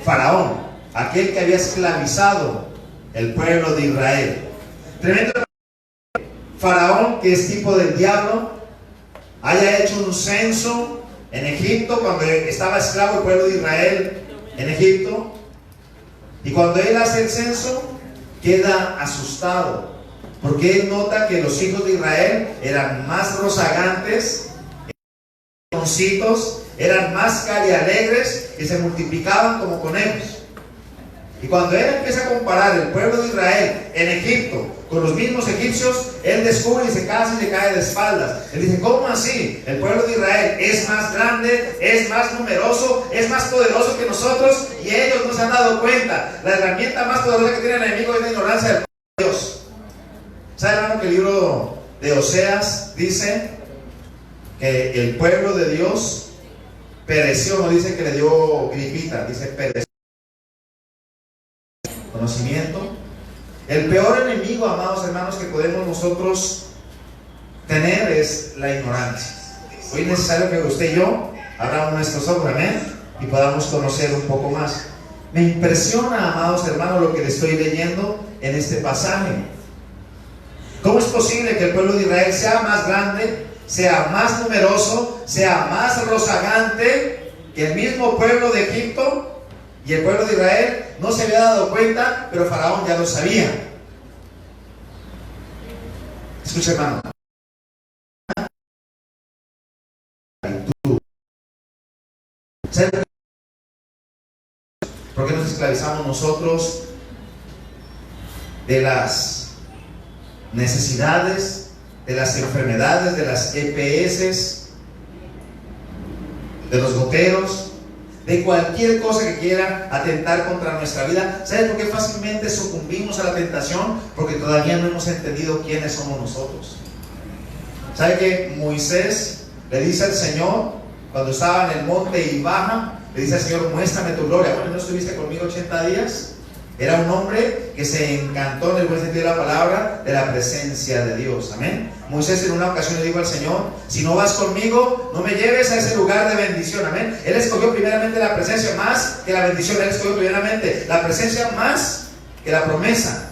Faraón, aquel que había esclavizado el pueblo de Israel. Tremendo. Faraón, que es tipo del diablo, haya hecho un censo en Egipto cuando estaba esclavo el pueblo de Israel en Egipto, y cuando él hace el censo queda asustado porque él nota que los hijos de Israel eran más rozagantes, eran más carialegres, que se multiplicaban como conejos. Y cuando él empieza a comparar el pueblo de Israel en Egipto con los mismos egipcios, él descubre y se casi le cae de espaldas. Él dice: ¿cómo así? El pueblo de Israel es más grande, es más numeroso, es más poderoso que nosotros, y ellos no se han dado cuenta. La herramienta más poderosa que tiene el enemigo es la ignorancia del pueblo de Dios. ¿Sabe, hermano, que el libro de Oseas dice que el pueblo de Dios pereció? No dice que le dio gripita, dice pereció. Conocimiento. El peor enemigo, amados hermanos, que podemos nosotros tener es la ignorancia. Hoy es necesario que usted y yo abramos nuestros ojos, amén, y podamos conocer un poco más. Me impresiona, amados hermanos, lo que le estoy leyendo en este pasaje. ¿Cómo es posible que el pueblo de Israel sea más grande, sea más numeroso, sea más rozagante que el mismo pueblo de Egipto? Y el pueblo de Israel no se había dado cuenta, pero Faraón ya lo sabía. Escucha, hermano. ¿Por qué nos esclavizamos nosotros de las necesidades, de las enfermedades, de las EPS, de los goteros, de cualquier cosa que quiera atentar contra nuestra vida? ¿Sabe por qué fácilmente sucumbimos a la tentación? Porque todavía no hemos entendido quiénes somos nosotros. ¿Sabe que Moisés le dice al Señor, cuando estaba en el monte y baja, le dice al Señor: muéstrame tu gloria? Bueno, ¿no estuviste conmigo 80 días? Era un hombre que se encantó, en el buen sentido de la palabra, de la presencia de Dios. Amén. Moisés en una ocasión le dijo al Señor: si no vas conmigo, no me lleves a ese lugar de bendición. Amén. Él escogió primeramente la presencia más que la bendición. Él escogió primeramente la presencia más que la promesa.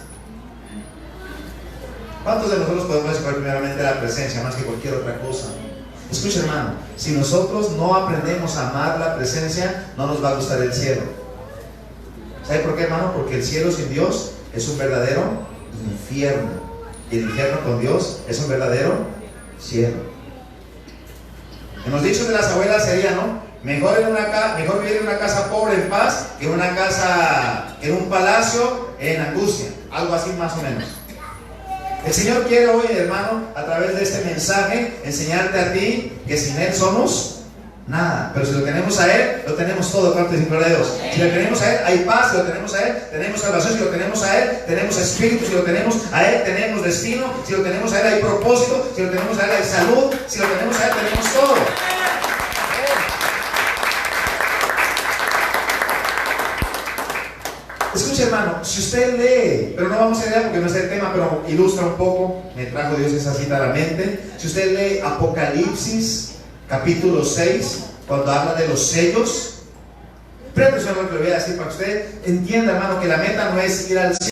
¿Cuántos de nosotros podemos escoger primeramente la presencia más que cualquier otra cosa? Escucha, hermano, si nosotros no aprendemos a amar la presencia, no nos va a gustar el cielo. ¿Sabe por qué, hermano? Porque el cielo sin Dios es un verdadero infierno, y el infierno con Dios es un verdadero cielo. En los dichos de las abuelas sería, ¿no? Mejor vivir en una casa pobre en paz que en un palacio en angustia. Algo así más o menos. El Señor quiere hoy, hermano, a través de este mensaje, enseñarte a ti que sin Él somos nada. Pero si lo tenemos a Él, lo tenemos todo. ¿Cuánto es gloria a Dios? Si lo tenemos a Él, hay paz. Si lo tenemos a Él, tenemos salvación. Si lo tenemos a Él, tenemos espíritu. Si lo tenemos a Él, tenemos destino. Si lo tenemos a Él, hay propósito. Si lo tenemos a Él, hay salud. Si lo tenemos a Él, tenemos todo. Escuche, hermano, si usted lee, pero no vamos a leer porque no es el tema, pero ilustra un poco, me trajo Dios esa cita a la mente. Si usted lee Apocalipsis capítulo 6, cuando habla de los sellos, preste atención a lo que le voy a decir para que usted entienda, hermano, que la meta no es ir al cielo.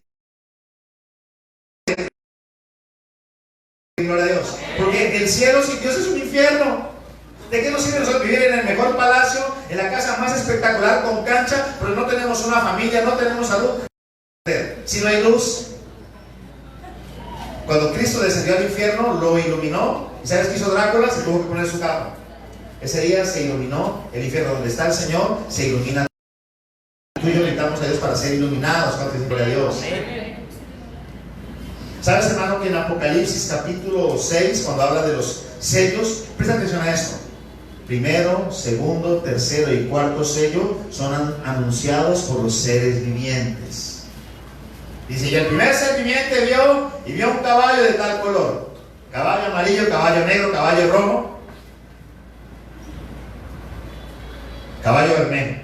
Gloria a Dios. Porque el cielo sin Dios es un infierno. ¿De qué nos sirve nosotros vivir en el mejor palacio, en la casa más espectacular con cancha, pero no tenemos una familia, no tenemos salud? Si no hay luz. Cuando Cristo descendió al infierno, lo iluminó. ¿Y sabes qué hizo Drácula? Se tuvo que poner su capa. Ese día se iluminó el infierno. Donde está el Señor, se ilumina. Tú y yo necesitamos a Dios para ser iluminados. ¿Cuánto es gloria a Dios? ¿Sabes, hermano, que en Apocalipsis capítulo 6, cuando habla de los sellos, presta atención a esto? Primero, segundo, tercero y cuarto sello son anunciados por los seres vivientes. Dice: y el primer ser viviente vio un caballo de tal color: caballo amarillo, caballo negro, caballo rojo, caballo bermejo.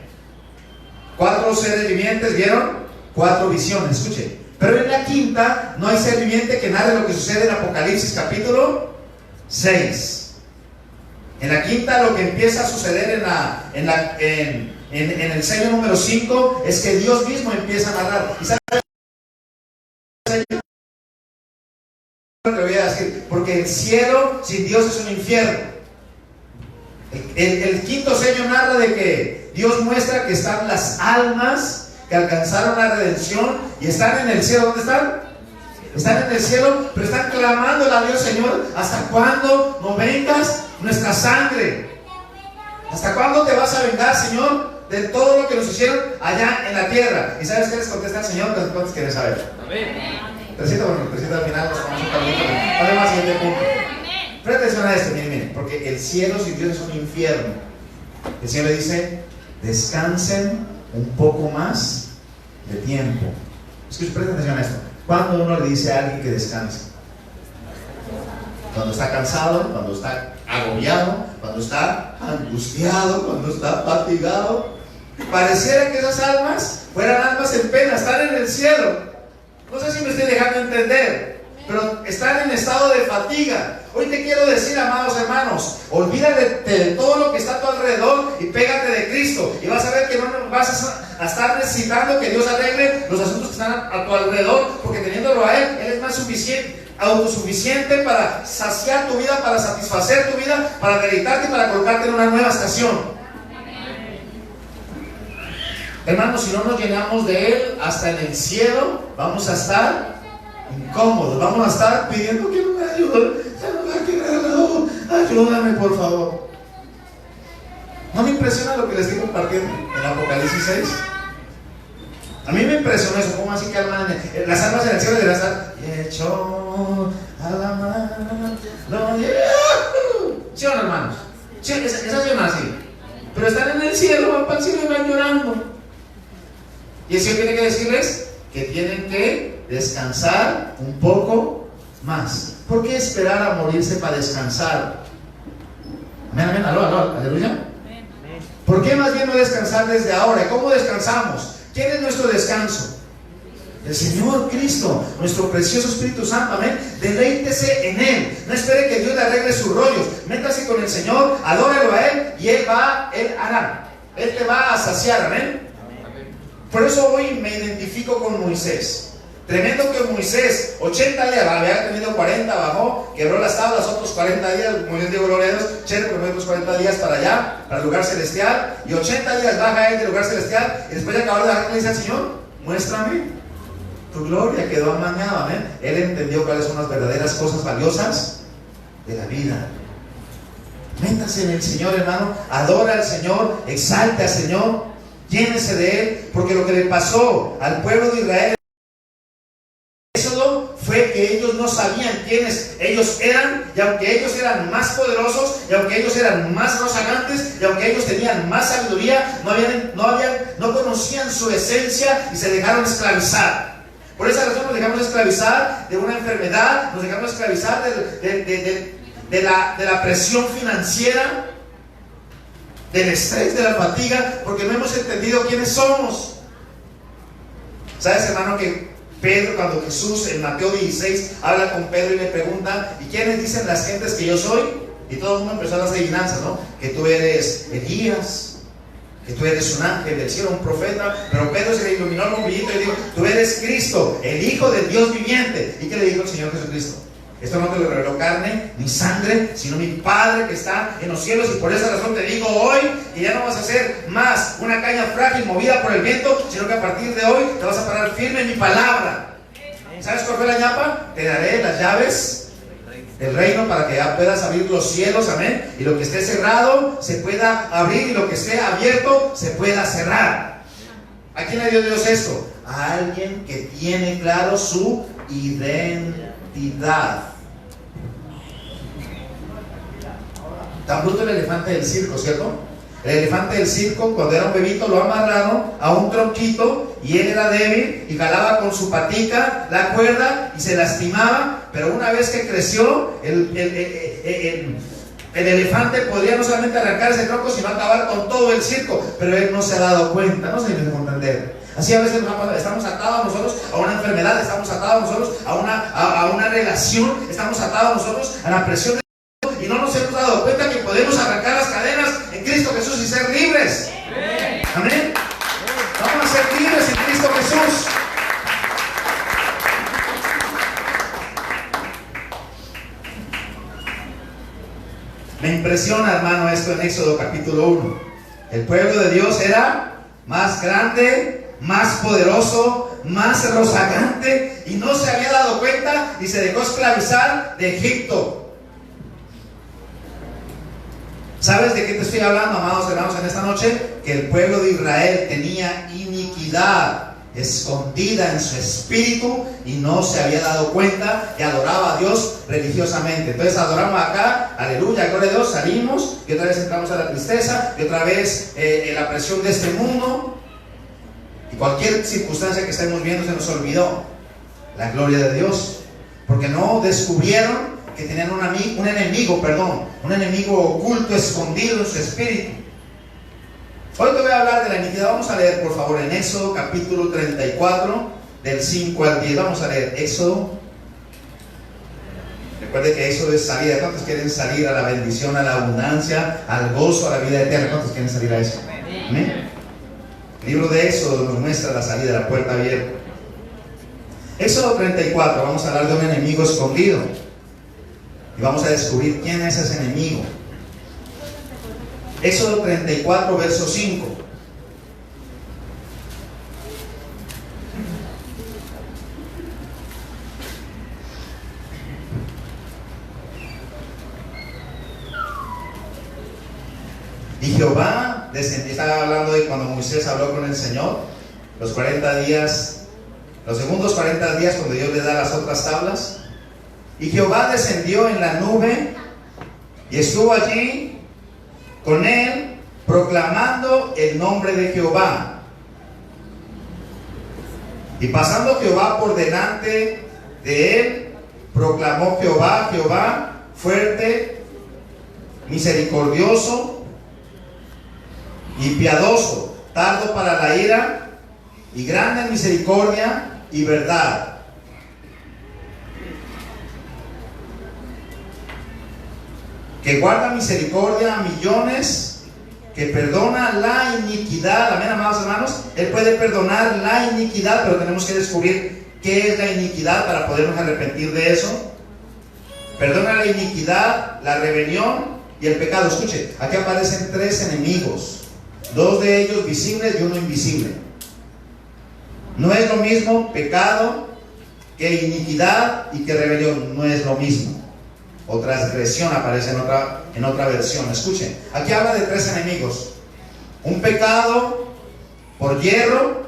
4 seres vivientes vieron 4 visiones. Escuche. Pero en la quinta no hay ser viviente que narre lo que sucede en Apocalipsis capítulo 6. En la quinta lo que empieza a suceder en el sello número 5 es que Dios mismo empieza a narrar. ¿Y sabes lo que voy a decir? Porque el cielo sin Dios es un infierno. El quinto sello narra de que Dios muestra que están las almas que alcanzaron la redención y están en el cielo. ¿Dónde están? Están en el cielo, pero están clamándole a Dios: Señor, ¿hasta cuándo no vengas nuestra sangre? ¿Hasta cuándo te vas a vengar, Señor, de todo lo que nos hicieron allá en la tierra? ¿Y sabes qué les contesta el Señor? ¿Cuántos quieren saber? Amén. 300, bueno, 300 al final, nos vamos un caminito. Vamos al siguiente punto. Presta atención a esto, miren, porque el cielo sin Dios es un infierno. El Señor le dice: descansen un poco más de tiempo. Escuchen, presta atención a esto. ¿Cuándo uno le dice a alguien que descanse? Cuando está cansado, cuando está agobiado, cuando está angustiado, cuando está fatigado. Pareciera que esas almas fueran almas en pena, están en el cielo. No sé si me estoy dejando entender, pero están en estado de fatiga. Hoy te quiero decir, amados hermanos, olvídate de todo lo que está a tu alrededor y pégate de Cristo, y vas a ver que no vas a estar necesitando que Dios arregle los asuntos que están a tu alrededor, porque teniéndolo a Él es más autosuficiente para saciar tu vida, para satisfacer tu vida, para deleitarte y para colocarte en una nueva estación. Hermanos, si no nos llenamos de Él, hasta en el cielo vamos a estar incómodos, vamos a estar pidiendo que no me ayude. Ayúdame, por favor. ¿No me impresiona lo que les estoy compartiendo en Apocalipsis 6? A mí me impresionó eso. ¿Cómo así que las almas en el cielo deberán estar hecho a la mano? ¿Sí o no, hermanos? Sí, esas son así. Pero están en el cielo, van para el cielo y van llorando. Y el Señor tiene que decirles que tienen que descansar un poco más. ¿Por qué esperar a morirse para descansar? Amén, amén, aló, aleluya. ¿Por qué más bien no descansar desde ahora? ¿Y cómo descansamos? ¿Quién es nuestro descanso? El Señor Cristo, nuestro precioso Espíritu Santo, amén. Deleítese en Él. No espere que Dios le arregle sus rollos. Métase con el Señor, adóralo a Él y Él hará. Él te va a saciar, amén. Por eso hoy me identifico con Moisés. Tremendo que Moisés, 80 días, había tenido 40, bajó, quebró las tablas, otros 40 días, Moisés dio gloria a Dios, pero otros 40 días para allá, para el lugar celestial, y 80 días baja él del lugar celestial, y después de acabar de bajar le dice al Señor: muéstrame tu gloria. Quedó amañado, amén. Él entendió cuáles son las verdaderas cosas valiosas de la vida. Métase en el Señor, hermano, adora al Señor, exalte al Señor, llénese de Él, porque lo que le pasó al pueblo de Israel fue que ellos no sabían quiénes ellos eran, y aunque ellos eran más poderosos, y aunque ellos eran más rozagantes, y aunque ellos tenían más sabiduría, no conocían su esencia y se dejaron esclavizar. Por esa razón nos dejamos esclavizar de una enfermedad, nos dejamos esclavizar de la presión financiera, del estrés, de la fatiga, porque no hemos entendido quiénes somos. ¿Sabes, hermano, que Pedro, cuando Jesús en Mateo 16 habla con Pedro y le pregunta: ¿y quiénes dicen las gentes que yo soy? Y todo el mundo empezó a dar adivinanzas, ¿no? Que tú eres Elías, que tú eres un ángel del cielo, un profeta. Pero Pedro se le iluminó el bombillito y dijo: tú eres Cristo, el Hijo del Dios viviente. ¿Y qué le dijo el Señor Jesucristo? Esto no te lo reveló carne ni sangre, sino mi Padre que está en los cielos. Y por esa razón te digo hoy que ya no vas a ser más una caña frágil movida por el viento, sino que a partir de hoy te vas a parar firme en mi palabra. ¿Sabes cuál fue la ñapa? Te daré las llaves del reino para que ya puedas abrir los cielos, amén. Y lo que esté cerrado se pueda abrir, y lo que esté abierto se pueda cerrar. ¿A quién le dio Dios esto? A alguien que tiene claro su identidad. Tan bruto el elefante del circo, ¿cierto? El elefante del circo, cuando era un bebito, lo amarraron a un tronquito y él era débil y jalaba con su patica la cuerda y se lastimaba. Pero una vez que creció, el elefante podría no solamente arrancar ese tronco, sino acabar con todo el circo. Pero él no se ha dado cuenta, no se me deja entender. Así a veces estamos atados nosotros a una enfermedad, estamos atados nosotros a una relación, estamos atados nosotros a la presión de y no nos hemos dado cuenta que podemos arrancar las cadenas en Cristo Jesús y ser libres. Amén. Vamos a ser libres en Cristo Jesús. Me impresiona, hermano, esto en Éxodo capítulo 1. El pueblo de Dios era más grande, más poderoso, más rozagante, y no se había dado cuenta y se dejó esclavizar de Egipto. ¿Sabes de qué te estoy hablando, amados hermanos, en esta noche? Que el pueblo de Israel tenía iniquidad escondida en su espíritu y no se había dado cuenta, y adoraba a Dios religiosamente. Entonces adoramos acá, aleluya, gloria a Dios, salimos y otra vez entramos a la tristeza y otra vez en la presión de este mundo, y cualquier circunstancia que estemos viendo se nos olvidó la gloria de Dios, porque no descubrieron que tenían un enemigo oculto, escondido en su espíritu. Hoy te voy a hablar de la iniquidad. Vamos a leer, por favor, en Éxodo capítulo 34, del 5 al 10. Vamos a leer Éxodo. Recuerde que Éxodo es salida. ¿Cuántos quieren salir a la bendición, a la abundancia, al gozo, a la vida eterna? ¿Cuántos quieren salir a eso? Amén. El libro de Éxodo nos muestra la salida, la puerta abierta. Éxodo 34, vamos a hablar de un enemigo escondido. Y vamos a descubrir quién es ese enemigo. Éxodo 34, verso 5. Y Jehová descendió. Estaba hablando de cuando Moisés habló con el Señor, los 40 días, los segundos 40 días, cuando Dios le da las otras tablas. Y Jehová descendió en la nube y estuvo allí con él, proclamando el nombre de Jehová. Y pasando Jehová por delante de él, proclamó Jehová, fuerte, misericordioso y piadoso, tardo para la ira y grande en misericordia y verdad. Que guarda misericordia a millones, que perdona la iniquidad. Amén, amados hermanos. Él puede perdonar la iniquidad, pero tenemos que descubrir qué es la iniquidad para podernos arrepentir de eso. Perdona la iniquidad, la rebelión y el pecado. Escuche, aquí aparecen tres enemigos, dos de ellos visibles y uno invisible. No es lo mismo pecado que iniquidad y que rebelión. No es lo mismo. O transgresión aparece en otra versión. Escuchen, aquí habla de tres enemigos: un pecado por hierro,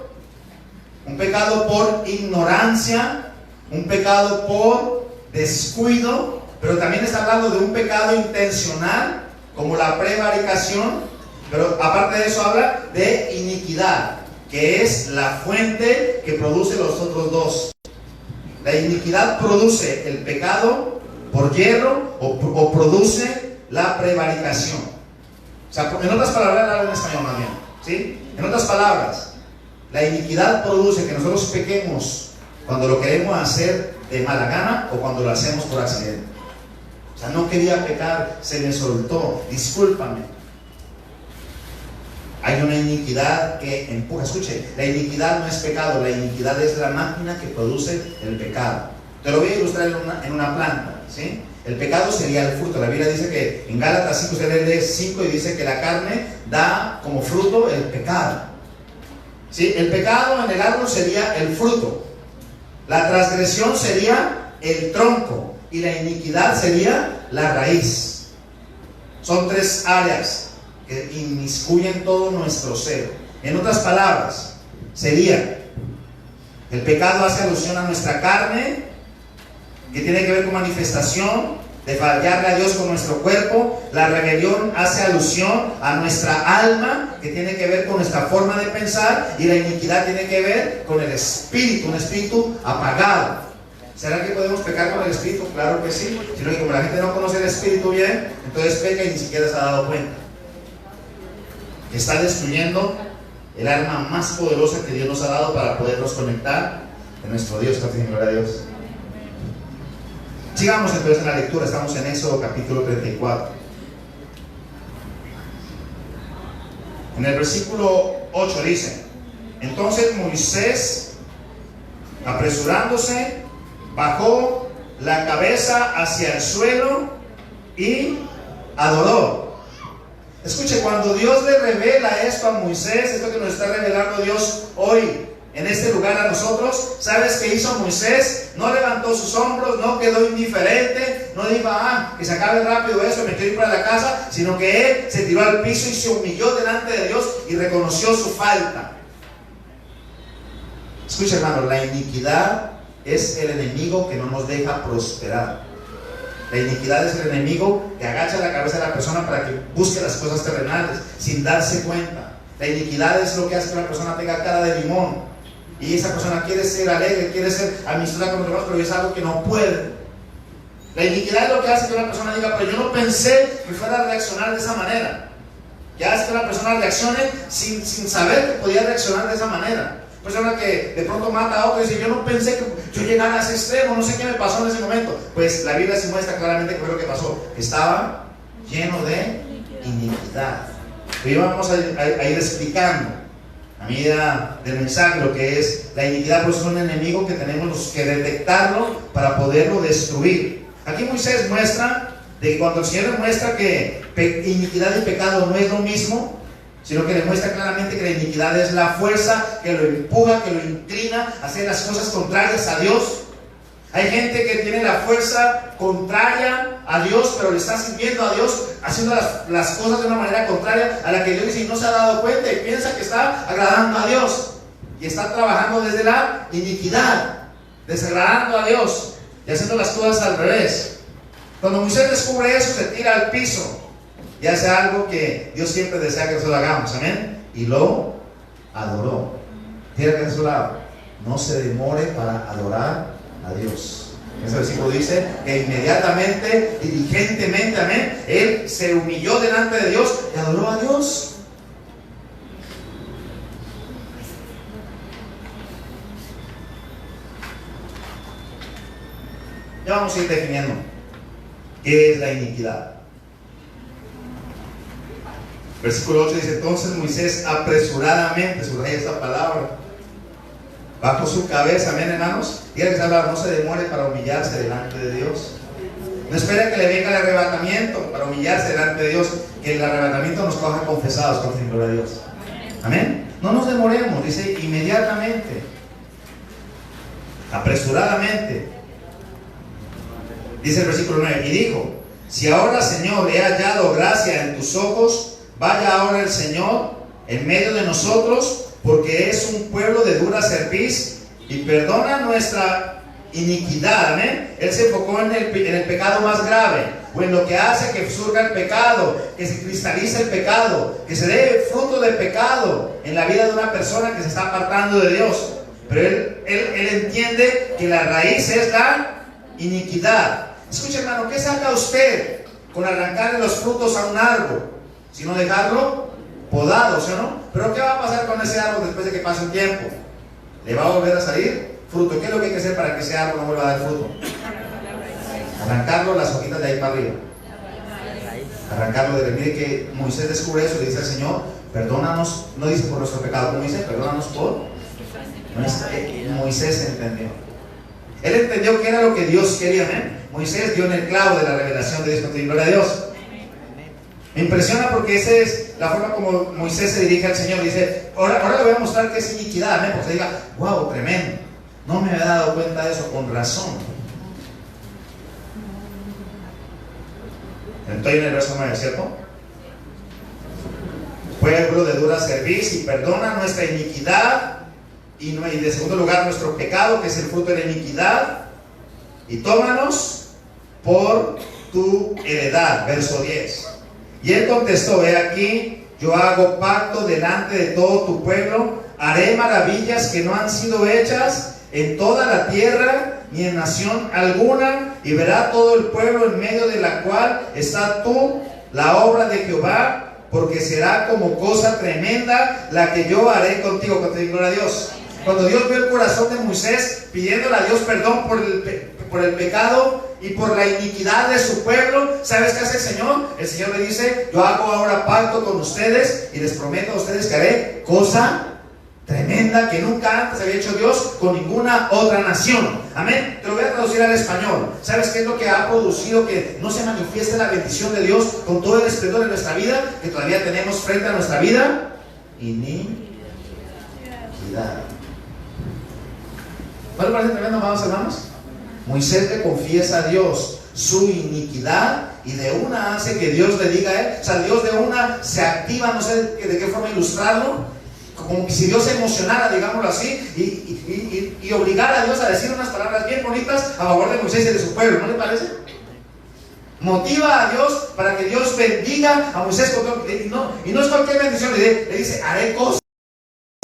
un pecado por ignorancia, un pecado por descuido, pero también está hablando de un pecado intencional, como la prevaricación. Pero aparte de eso habla de iniquidad, que es la fuente que produce los otros dos. La iniquidad produce el pecado por hierro o produce la prevaricación. O sea, en otras palabras, hablo en español más bien, ¿sí? En otras palabras, la iniquidad produce que nosotros pequemos cuando lo queremos hacer de mala gana o cuando lo hacemos por accidente. O sea, no quería pecar, se me soltó, discúlpame. Hay una iniquidad que empuja. Escuche, la iniquidad no es pecado, la iniquidad es la máquina que produce el pecado. Te lo voy a ilustrar en una planta, ¿sí? El pecado sería el fruto. La Biblia dice que en Gálatas 5, usted lee 5 y dice que la carne da como fruto el pecado, ¿sí? El pecado en el árbol sería el fruto, la transgresión sería el tronco y la iniquidad sería la raíz. Son tres áreas que inmiscuyen todo nuestro ser. En otras palabras, sería: el pecado hace alusión a nuestra carne, que tiene que ver con manifestación de fallarle a Dios con nuestro cuerpo. La rebelión hace alusión a nuestra alma, que tiene que ver con nuestra forma de pensar. Y la iniquidad tiene que ver con el espíritu, un espíritu apagado. ¿Será que podemos pecar con el espíritu? Claro que sí. Sino que como la gente no conoce el espíritu bien, entonces peca y ni siquiera se ha dado cuenta que está destruyendo el arma más poderosa que Dios nos ha dado para podernos conectar con nuestro Dios. Gloria a Dios. Sigamos entonces en la lectura. Estamos en Éxodo capítulo 34. En el versículo 8 dice: entonces Moisés, apresurándose, bajó la cabeza hacia el suelo y adoró. Escuche, cuando Dios le revela esto a Moisés, esto que nos está revelando Dios hoy en este lugar a nosotros, ¿sabes qué hizo Moisés? No levantó sus hombros, no quedó indiferente, no dijo, que se acabe rápido eso, me quiero ir para la casa, sino que él se tiró al piso y se humilló delante de Dios y reconoció su falta. Escucha, hermano, la iniquidad es el enemigo que no nos deja prosperar. La iniquidad es el enemigo que agacha la cabeza de la persona para que busque las cosas terrenales sin darse cuenta. La iniquidad es lo que hace que una persona tenga cara de limón y esa persona quiere ser alegre, quiere ser amistosa con los demás, pero es algo que no puede. La iniquidad es lo que hace que una persona diga, pero yo no pensé que fuera a reaccionar de esa manera. Que hace que una persona reaccione sin saber que podía reaccionar de esa manera. Persona que de pronto mata a otro y dice, yo no pensé que yo llegara a ese extremo, no sé qué me pasó en ese momento. Pues la Biblia se muestra claramente qué fue lo que pasó. Estaba lleno de iniquidad. Y vamos a ir explicando a medida del mensaje lo que es la iniquidad. Pues es un enemigo que tenemos que detectarlo para poderlo destruir. Aquí Moisés muestra de que cuando el Señor le muestra que iniquidad y pecado no es lo mismo, sino que demuestra claramente que la iniquidad es la fuerza que lo empuja, que lo inclina a hacer las cosas contrarias a Dios. Hay gente que tiene la fuerza contraria a Dios, pero le está sirviendo a Dios, haciendo las cosas de una manera contraria a la que Dios dice y no se ha dado cuenta y piensa que está agradando a Dios. Y está trabajando desde la iniquidad, desagradando a Dios y haciendo las cosas al revés. Cuando Moisés descubre eso, se tira al piso y hace algo que Dios siempre desea que nosotros hagamos, amén, y lo adoró. Mira que a su lado, no se demore para adorar a Dios. Ese versículo dice que inmediatamente, diligentemente, amén, él se humilló delante de Dios y adoró a Dios. Ya vamos a ir definiendo qué es la iniquidad. Versículo 8 dice, entonces Moisés apresuradamente, subraya esta palabra, bajó su cabeza, amén, hermanos. Diga que se habla, no se demore para humillarse delante de Dios. No espera que le venga el arrebatamiento para humillarse delante de Dios, que el arrebatamiento nos coja confesados con gloria a Dios. Amén. No nos demoremos, dice inmediatamente, apresuradamente. Dice el versículo 9, y dijo, si ahora, Señor, he hallado gracia en tus ojos, vaya ahora el Señor en medio de nosotros, porque es un pueblo de dura cerviz, y perdona nuestra iniquidad. ¿Amén? Él se enfocó en el pecado más grave, o en lo que hace que surja el pecado, que se cristalice el pecado, que se dé fruto del pecado en la vida de una persona que se está apartando de Dios. Pero él entiende que la raíz es la iniquidad. Escuche, hermano, ¿qué saca usted con arrancarle los frutos a un árbol? Sino dejarlo podado, ¿sí o no? Pero ¿qué va a pasar con ese árbol después de que pase un tiempo? ¿Le va a volver a salir fruto? ¿Qué es lo que hay que hacer para que ese árbol no vuelva a dar fruto? Arrancarlo, las hojitas de ahí para arriba. Arrancarlo de... Mire que Moisés descubre eso y le dice al Señor, perdónanos, no dice por nuestro pecado, como dice, perdónanos por... Moisés entendió. Él entendió que era lo que Dios quería, ¿eh? Moisés dio en el clavo de la revelación de Dios, con gloria a Dios. Me impresiona porque esa es la forma como Moisés se dirige al Señor. Dice, ahora le voy a mostrar que es iniquidad, amén. Porque diga, wow, tremendo. No me había dado cuenta de eso, con razón. Estoy en el verso 9, ¿cierto? Pueblo de dura cerviz, y perdona nuestra iniquidad, y de segundo lugar nuestro pecado, que es el fruto de la iniquidad, y tómanos por tu heredad. Verso 10. Y él contestó, he aquí, yo hago pacto delante de todo tu pueblo, haré maravillas que no han sido hechas en toda la tierra, ni en nación alguna, y verá todo el pueblo en medio de la cual está tú, la obra de Jehová, porque será como cosa tremenda la que yo haré contigo. Contigo, gloria a Dios. Cuando Dios vio el corazón de Moisés pidiéndole a Dios perdón por el pecado y por la iniquidad de su pueblo, ¿sabes qué hace el Señor? El Señor le dice: yo hago ahora pacto con ustedes y les prometo a ustedes que haré cosa tremenda que nunca antes había hecho Dios con ninguna otra nación. Amén. Te lo voy a traducir al español. ¿Sabes qué es lo que ha producido que no se manifieste la bendición de Dios con todo el esplendor de nuestra vida que todavía tenemos frente a nuestra vida? Iniquidad. ¿No le parece tremendo, amados hermanos? Moisés le confiesa a Dios su iniquidad y de una hace que Dios le diga a él. O sea, Dios de una se activa, no sé de qué forma ilustrarlo, como que si Dios se emocionara, digámoslo así, y obligara a Dios a decir unas palabras bien bonitas a favor de Moisés y de su pueblo. ¿No le parece? Motiva a Dios para que Dios bendiga a Moisés y no es cualquier bendición. Le dice: haré cosa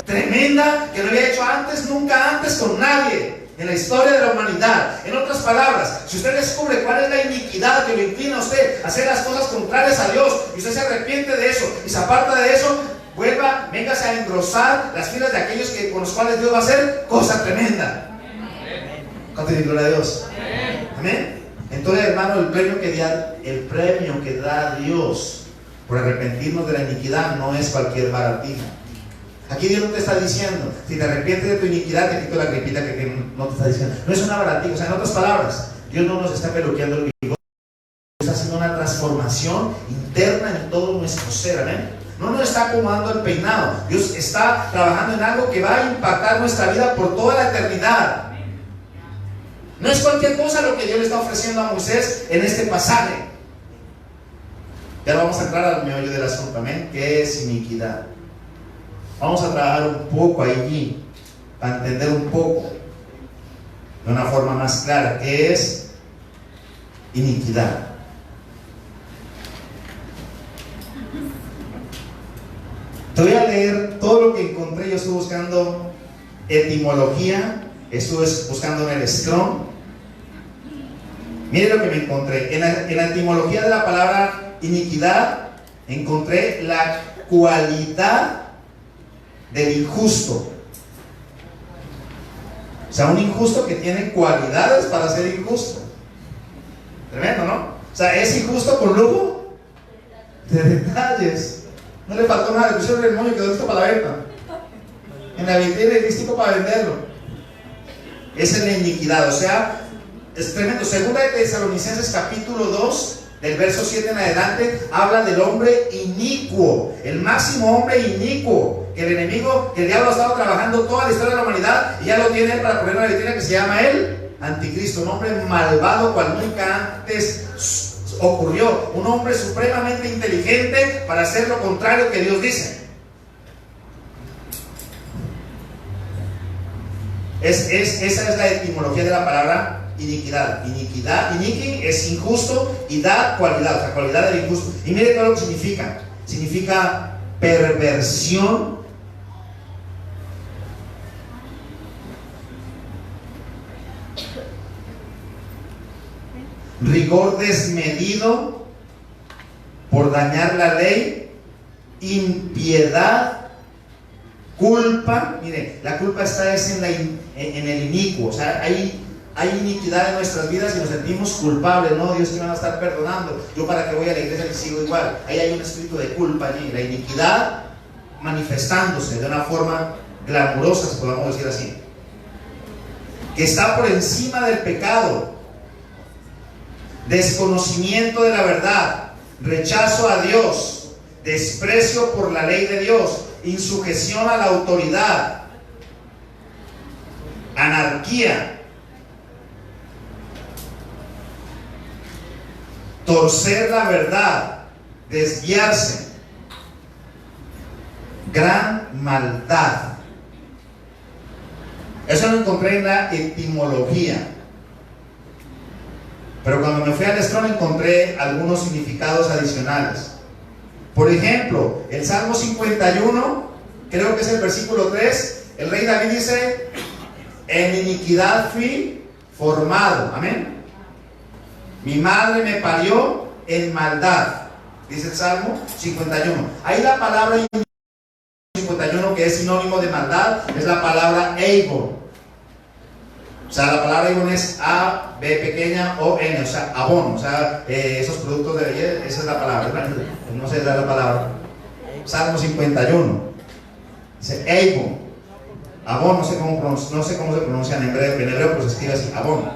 tremenda que no había hecho nunca antes con nadie en la historia de la humanidad. En otras palabras, si usted descubre cuál es la iniquidad que lo inclina a usted a hacer las cosas contrarias a Dios, y usted se arrepiente de eso y se aparta de eso, véngase a engrosar las filas de aquellos con los cuales Dios va a hacer cosa tremenda. ¿Cuánto le gloria a Dios? Amén. Entonces, hermano, el premio que da Dios por arrepentirnos de la iniquidad no es cualquier baratija. Aquí Dios no te está diciendo: si te arrepientes de tu iniquidad, te quito la gripita, que no te está diciendo. No es una baratija. O sea, en otras palabras, Dios no nos está peluqueando el bigote. Está haciendo una transformación interna en todo nuestro ser. Amén. No nos está acomodando el peinado. Dios está trabajando en algo que va a impactar nuestra vida por toda la eternidad. No es cualquier cosa lo que Dios le está ofreciendo a Moisés en este pasaje. Y ahora vamos a entrar al meollo del asunto. Amén. ¿Qué es iniquidad? Vamos a trabajar un poco allí para entender un poco de una forma más clara qué es iniquidad. Te voy a leer todo lo que encontré. Yo estuve buscando etimología, estuve buscando en el Strong. Mire lo que me encontré. En la etimología de la palabra iniquidad encontré la cualidad del injusto. O sea, un injusto que tiene cualidades para ser injusto. Tremendo, ¿no? O sea, es injusto con lujo de detalles. No le faltó nada, le pusieron el moño y quedó listo para la venta. En la vitrina y listo para venderlo. Esa es la iniquidad. O sea, es tremendo. Segunda de Tesalonicenses capítulo 2, del verso 7 en adelante, habla del hombre inicuo, el máximo hombre inicuo, que el enemigo, que el diablo ha estado trabajando toda la historia de la humanidad y ya lo tiene para poner en la vitrina, que se llama el anticristo, un hombre malvado cual nunca antes ocurrió, un hombre supremamente inteligente para hacer lo contrario que Dios dice. Esa es la etimología de la palabra iniquidad. Iniqui es injusto y da cualidad, o sea, cualidad del injusto. Y mire todo lo que significa. Significa perversión, rigor desmedido por dañar la ley, impiedad, culpa. Mire, la culpa está en el inicuo. O sea, hay iniquidad en nuestras vidas y nos sentimos culpables. No, Dios te va a estar perdonando. Yo para que voy a la iglesia y sigo igual. Ahí hay un espíritu de culpa allí. La iniquidad manifestándose de una forma glamurosa, si podemos decir así, que está por encima del pecado. Desconocimiento de la verdad, rechazo a Dios, desprecio por la ley de Dios, insujeción a la autoridad, anarquía, torcer la verdad, desviarse, gran maldad. Eso lo encontré en la etimología. Pero cuando me fui al Strong encontré algunos significados adicionales. Por ejemplo, el Salmo 51, creo que es el versículo 3, el rey David dice: en iniquidad fui formado. Amén. Mi madre me parió en maldad. Dice el Salmo 51. Ahí la palabra 51, que es sinónimo de maldad es la palabra Avon. O sea, la palabra Avon es A, B pequeña, O, N, o sea, Avon, o sea, esos productos de belleza, esa es la palabra, no sé la palabra. Salmo 51, dice Avon, Avon, no sé cómo se pronuncia en hebreo, pero se escribe así, Avon.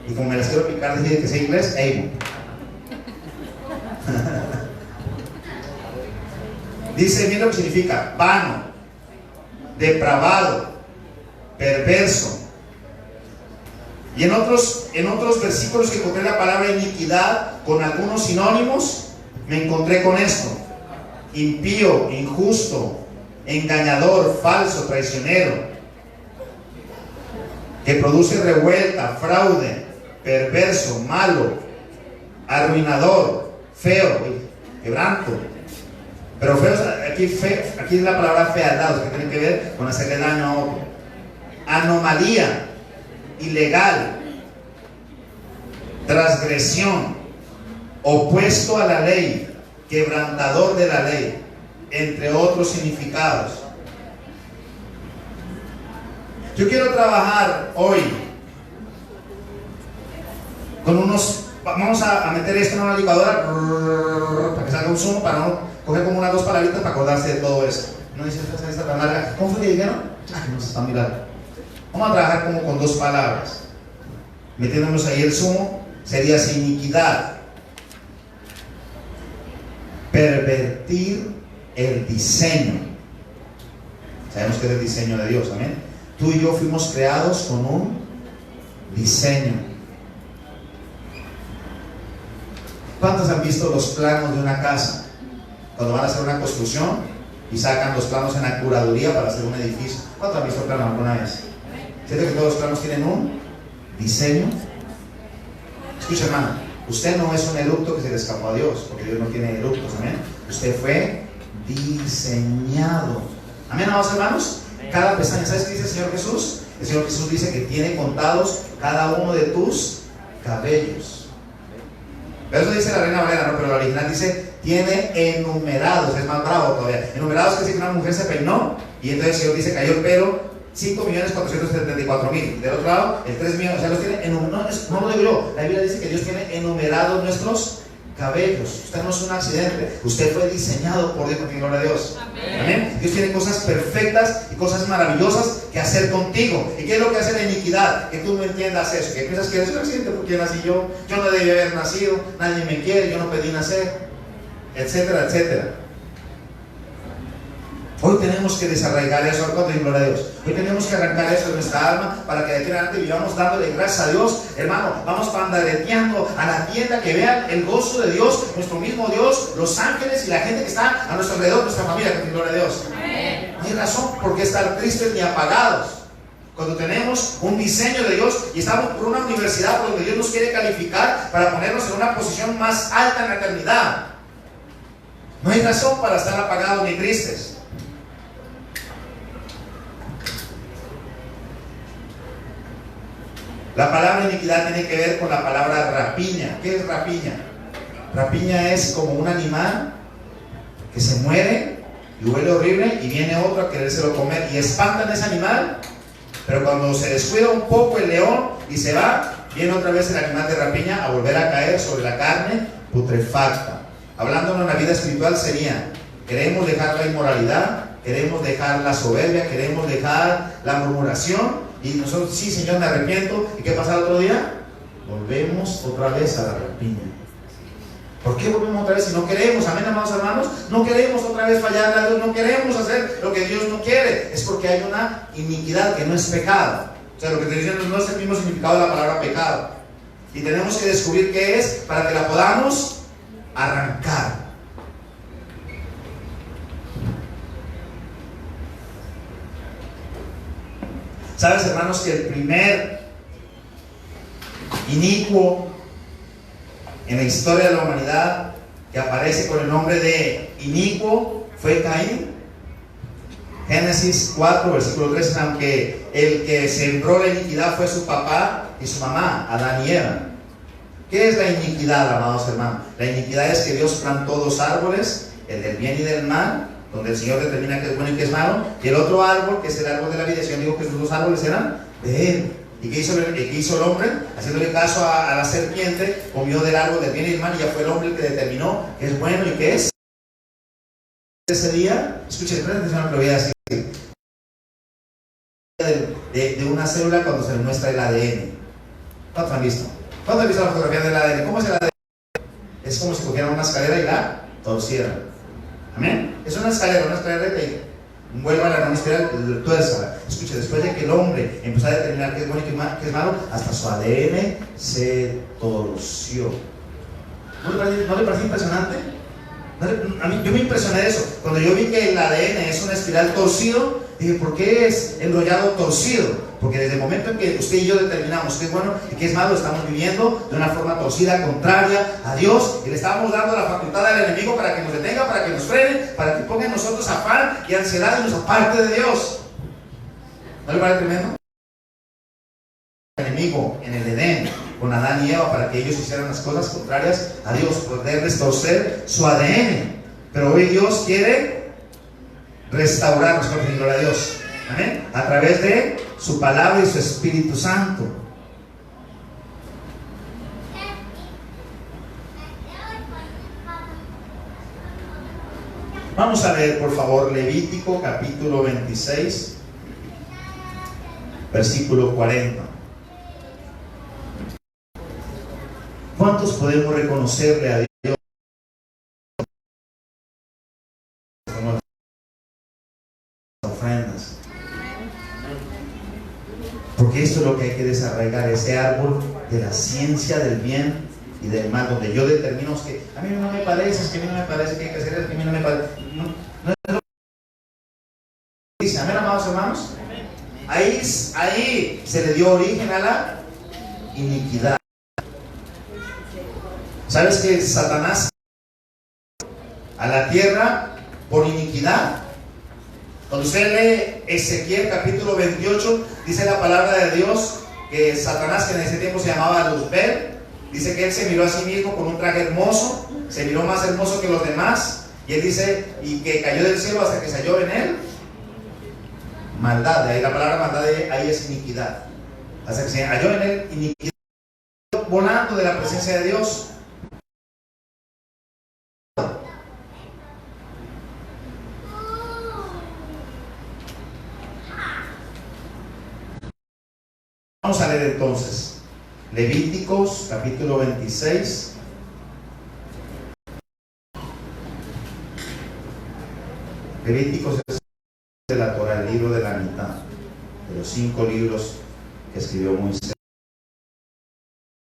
Y como me las quiero picar, decir que sea inglés, Avon. Dice, mira lo que significa: vano, depravado, perverso. Y en otros versículos que encontré la palabra iniquidad con algunos sinónimos, me encontré con esto: impío, injusto, engañador, falso, traicionero, que produce revuelta, fraude, perverso, malo, arruinador, feo, quebranto. Pero feo, aquí es la palabra fealdad, o sea, que tiene que ver con hacerle daño a otro. Anomalía, ilegal, transgresión, opuesto a la ley, quebrantador de la ley, entre otros significados. Yo quiero trabajar hoy con vamos a meter esto en una licuadora para que salga un zumo, para no coger como unas 2 palabritas para acordarse de todo eso. No dice esta tan larga. ¿Cómo fue que dijeron? Nos están mirando. Vamos a trabajar como con 2 palabras. Metiéndonos ahí el zumo, sería así: iniquidad, pervertir el diseño. Sabemos que es el diseño de Dios, amén. Tú y yo fuimos creados con un diseño. ¿Cuántos han visto los planos de una casa? Cuando van a hacer una construcción y sacan los planos en la curaduría para hacer un edificio. ¿Cuántos han visto planos alguna vez? ¿Cierto que todos los planos tienen un diseño? Escucha, hermano, usted no es un eructo que se le escapó a Dios, porque Dios no tiene eructos, amén. Usted fue diseñado, amén, amados hermanos. Cada pestaña, ¿sabes qué dice el Señor Jesús? El Señor Jesús dice que tiene contados cada uno de tus cabellos. Pero eso dice la Reina Valera, ¿no? Pero la original dice tiene enumerados, es más bravo todavía. Enumerados quiere decir que una mujer se peinó y entonces el Señor dice cayó el pelo 5.474.000. Del otro lado, el 3 millones, o sea, los tiene enumerados. No lo digo yo, la Biblia dice que Dios tiene enumerados nuestros cabellos. Usted no es un accidente, usted fue diseñado por Dios, porque gloria a Dios. Amén. Amén. Dios tiene cosas perfectas y cosas maravillosas que hacer contigo. ¿Y qué es lo que hace la iniquidad? Que tú no entiendas eso, que piensas que eres un accidente porque nací yo no debí haber nacido, nadie me quiere, yo no pedí nacer, etcétera, etcétera. Hoy tenemos que desarraigar eso, al contra y gloria a Dios. Hoy tenemos que arrancar eso de nuestra alma para que de aquí en adelante vivamos dándole gracias a Dios. Hermano, vamos pandaleteando a la tienda, que vean el gozo de Dios, nuestro mismo Dios, los ángeles y la gente que está a nuestro alrededor, nuestra familia, con gloria a Dios. No hay razón por qué estar tristes ni apagados cuando tenemos un diseño de Dios y estamos por una universidad por donde Dios nos quiere calificar para ponernos en una posición más alta en la eternidad. No hay razón para estar apagados ni tristes. La palabra iniquidad tiene que ver con la palabra rapiña. ¿Qué es rapiña? Rapiña es como un animal que se muere y huele horrible y viene otro a querérselo comer y espantan a ese animal, pero cuando se descuida un poco el león y se va, viene otra vez el animal de rapiña a volver a caer sobre la carne putrefacta. Hablándolo en la vida espiritual sería: queremos dejar la inmoralidad, queremos dejar la soberbia, queremos dejar la murmuración. Y nosotros, sí, Señor, me arrepiento. ¿Y qué pasa el otro día? Volvemos otra vez a la rapiña. ¿Por qué volvemos otra vez si no queremos? Amén, amados hermanos. No queremos otra vez fallarle a Dios, no queremos hacer lo que Dios no quiere. Es porque hay una iniquidad que no es pecado. O sea, lo que te dicen no es el mismo significado de la palabra pecado. Y tenemos que descubrir qué es para que la podamos arrancar. ¿Sabes, hermanos, que el primer inicuo en la historia de la humanidad que aparece con el nombre de inicuo fue Caín? Génesis 4, versículo 13, aunque el que sembró la iniquidad fue su papá y su mamá, Adán y Eva. ¿Qué es la iniquidad, amados hermanos? La iniquidad es que Dios plantó 2 árboles, el del bien y del mal, donde el Señor determina qué es bueno y qué es malo, y el otro árbol, que es el árbol de la vida. El Señor dijo que esos dos árboles eran de Él. ¿Y qué hizo el hombre? Haciéndole caso a la serpiente, comió del árbol del bien y del mal, y ya fue el hombre el que determinó qué es bueno y qué es. Ese día, escuchen, presten atención a lo que voy a decir. De una célula cuando se le muestra el ADN. ¿Cuántos han visto? ¿Cuántos han visto la fotografía del ADN? ¿Cómo es el ADN? Es como si cogieran una escalera y la torcieran. ¿Amén? Es una escalera que vuelva a la norma espiral, tuérzala. Escuche, después de que el hombre empezó a determinar qué es bueno y qué es malo, hasta su ADN se torció. ¿No le parece impresionante? Yo me impresioné de eso. Cuando yo vi que el ADN es una espiral torcido, dije, ¿por qué es enrollado torcido? Porque desde el momento en que usted y yo determinamos qué es bueno y qué es malo, estamos viviendo de una forma torcida, contraria a Dios, y le estamos dando la facultad al enemigo para que nos detenga, para que nos frene, para que ponga en nosotros afán y ansiedad y nos aparte de Dios. ¿No le parece tremendo? El enemigo en el Edén con Adán y Eva, para que ellos hicieran las cosas contrarias a Dios, poder torcer su ADN. Pero hoy Dios quiere restaurarnos, por gloria a Dios. ¿Amén? A través de su palabra y su Espíritu Santo. Vamos a leer, por favor, Levítico capítulo 26, versículo 40. ¿Cuántos podemos reconocerle a Dios como ofrendas? Porque esto es lo que hay que desarraigar, ese árbol de la ciencia del bien y del mal, donde yo determino que a mí no me parece, es que a mí no me parece que hay que hacer, es que a mí no me parece. No es lo que dice, amén, amados hermanos. Ahí se le dio origen a la iniquidad. ¿Sabes que Satanás a la tierra por iniquidad? Cuando usted lee Ezequiel capítulo 28, dice la palabra de Dios que Satanás, que en ese tiempo se llamaba Luzbel, dice que él se miró a sí mismo con un traje hermoso, se miró más hermoso que los demás, y él dice, y que cayó del cielo hasta que se halló en él maldad. De ahí la palabra maldad, ahí es iniquidad, hasta que se halló en él iniquidad, volando de la presencia de Dios. Vamos a leer entonces Levíticos capítulo 26. Levíticos es de la Torah, el libro de la mitad de los 5 libros que escribió Moisés.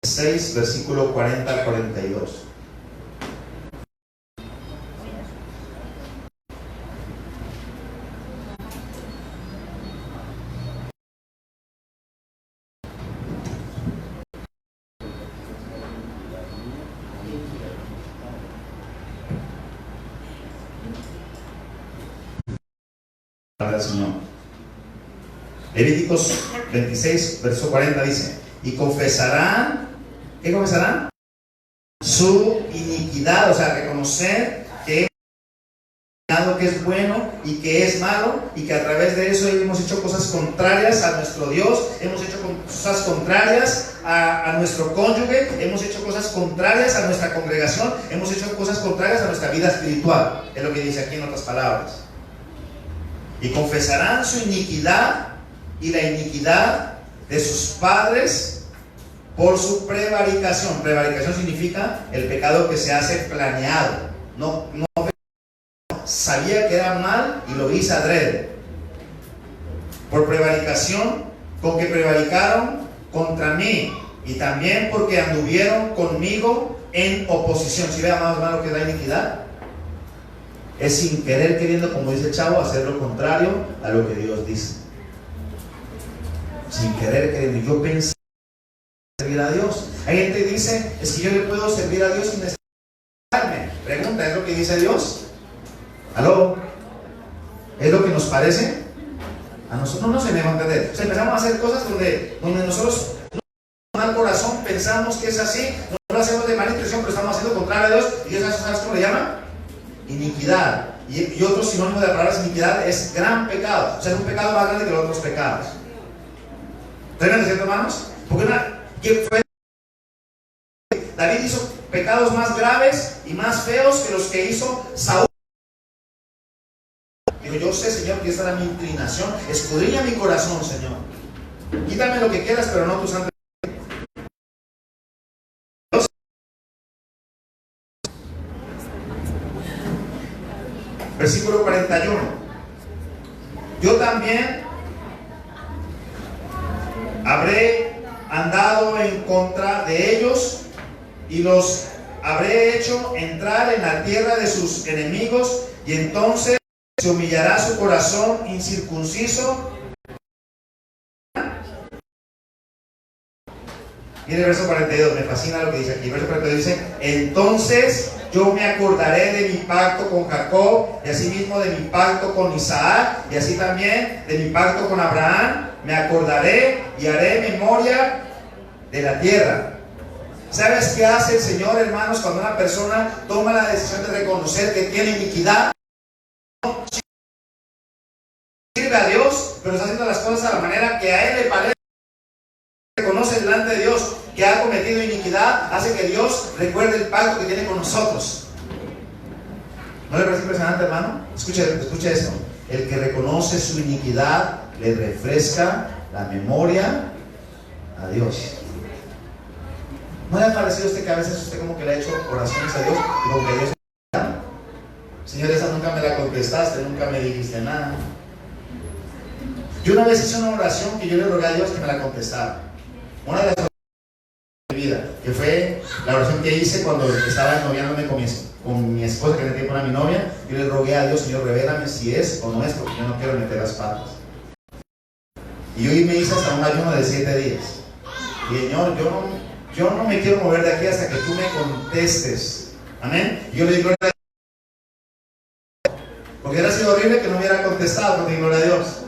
6, versículo 40 al 42. Del Señor. Levíticos 26, verso 40 dice: y confesarán, ¿qué confesarán? Su iniquidad, o sea, reconocer que es bueno y que es malo, y que a través de eso hemos hecho cosas contrarias a nuestro Dios, hemos hecho cosas contrarias a nuestro cónyuge, hemos hecho cosas contrarias a nuestra congregación, hemos hecho cosas contrarias a nuestra vida espiritual, es lo que dice aquí en otras palabras. Y confesarán su iniquidad y la iniquidad de sus padres por su prevaricación. Prevaricación significa el pecado que se hace planeado. No sabía que era mal y lo hice adrede. Por prevaricación, con que prevaricaron contra mí, y también porque anduvieron conmigo en oposición. Si ve, amados hermanos, que es la iniquidad, es sin querer queriendo, como dice el chavo, hacer lo contrario a lo que Dios dice. Sin querer queriendo. Yo pensé servir a Dios. Hay gente que dice, es que yo le puedo servir a Dios sin necesitarme. Pregunta, ¿es lo que dice Dios? ¿Aló? ¿Es lo que nos parece? A nosotros no se me va a entender. O sea, empezamos a hacer cosas donde nosotros, con mal corazón, pensamos que es así, no lo hacemos de mala intención, pero estamos haciendo contrario a Dios, y Dios, ¿sabes cómo le llama? Iniquidad. Y otro sinónimo de la palabra iniquidad es gran pecado. O sea, es un pecado más grande que los otros pecados. ¿Están diciendo, hermanos? Porque David hizo pecados más graves y más feos que los que hizo Saúl. Digo, yo sé, Señor, que esta era mi inclinación. Escudriña mi corazón, Señor. Quítame lo que quieras, pero no tu santa. Versículo 41. Yo también habré andado en contra de ellos y los habré hecho entrar en la tierra de sus enemigos, y entonces se humillará su corazón incircunciso. Mire el verso 42, me fascina lo que dice aquí. El verso 42 dice: entonces yo me acordaré de mi pacto con Jacob, y asimismo de mi pacto con Isaac, y así también de mi pacto con Abraham. Me acordaré y haré memoria de la tierra. ¿Sabes qué hace el Señor, hermanos, cuando una persona toma la decisión de reconocer que tiene iniquidad? Sirve a Dios, pero está haciendo las cosas a la manera que a Él le parece. Reconoce delante de Dios que ha cometido iniquidad, hace que Dios recuerde el pacto que tiene con nosotros. ¿No le parece impresionante, hermano? Escuche esto. El que reconoce su iniquidad le refresca la memoria a Dios. ¿No le ha parecido a usted que a veces usted como que le ha hecho oraciones a Dios y como que Dios, Señor, esa nunca me la contestaste, nunca me dijiste nada? Yo una vez hice una oración que yo le rogué a Dios que me la contestara. Una de las oraciones de mi vida, que fue la oración que hice cuando estaba noviándome con mi esposa, que en ese tiempo era mi novia. Yo le rogué a Dios: Señor, revélame si es o no es, porque yo no quiero meter las patas. Y hoy me hice hasta un ayuno de 7 días. Y Señor, yo no me quiero mover de aquí hasta que tú me contestes. Amén. Y yo le digo gloria a Dios, porque hubiera sido horrible que no hubiera contestado, porque gloria a Dios.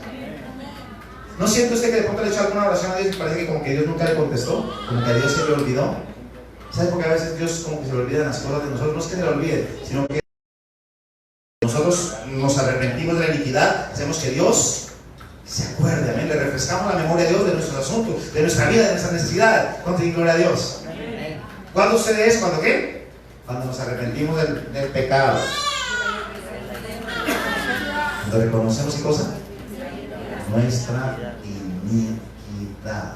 ¿No siente usted que de pronto le echó alguna oración a Dios y parece que como que Dios nunca le contestó? Como que a Dios se le olvidó. ¿Sabe por qué a veces Dios como que se le olvidan las cosas de nosotros? No es que se le olvide, sino que nosotros nos arrepentimos de la iniquidad, hacemos que Dios se acuerde. Amén. Le refrescamos la memoria a Dios de nuestros asuntos, de nuestra vida, de nuestra necesidad. ¿Cuánto dice gloria a Dios? ¿Cuándo usted es? ¿Cuándo qué? Cuando nos arrepentimos del pecado. Cuando reconocemos qué cosa. Nuestra iniquidad.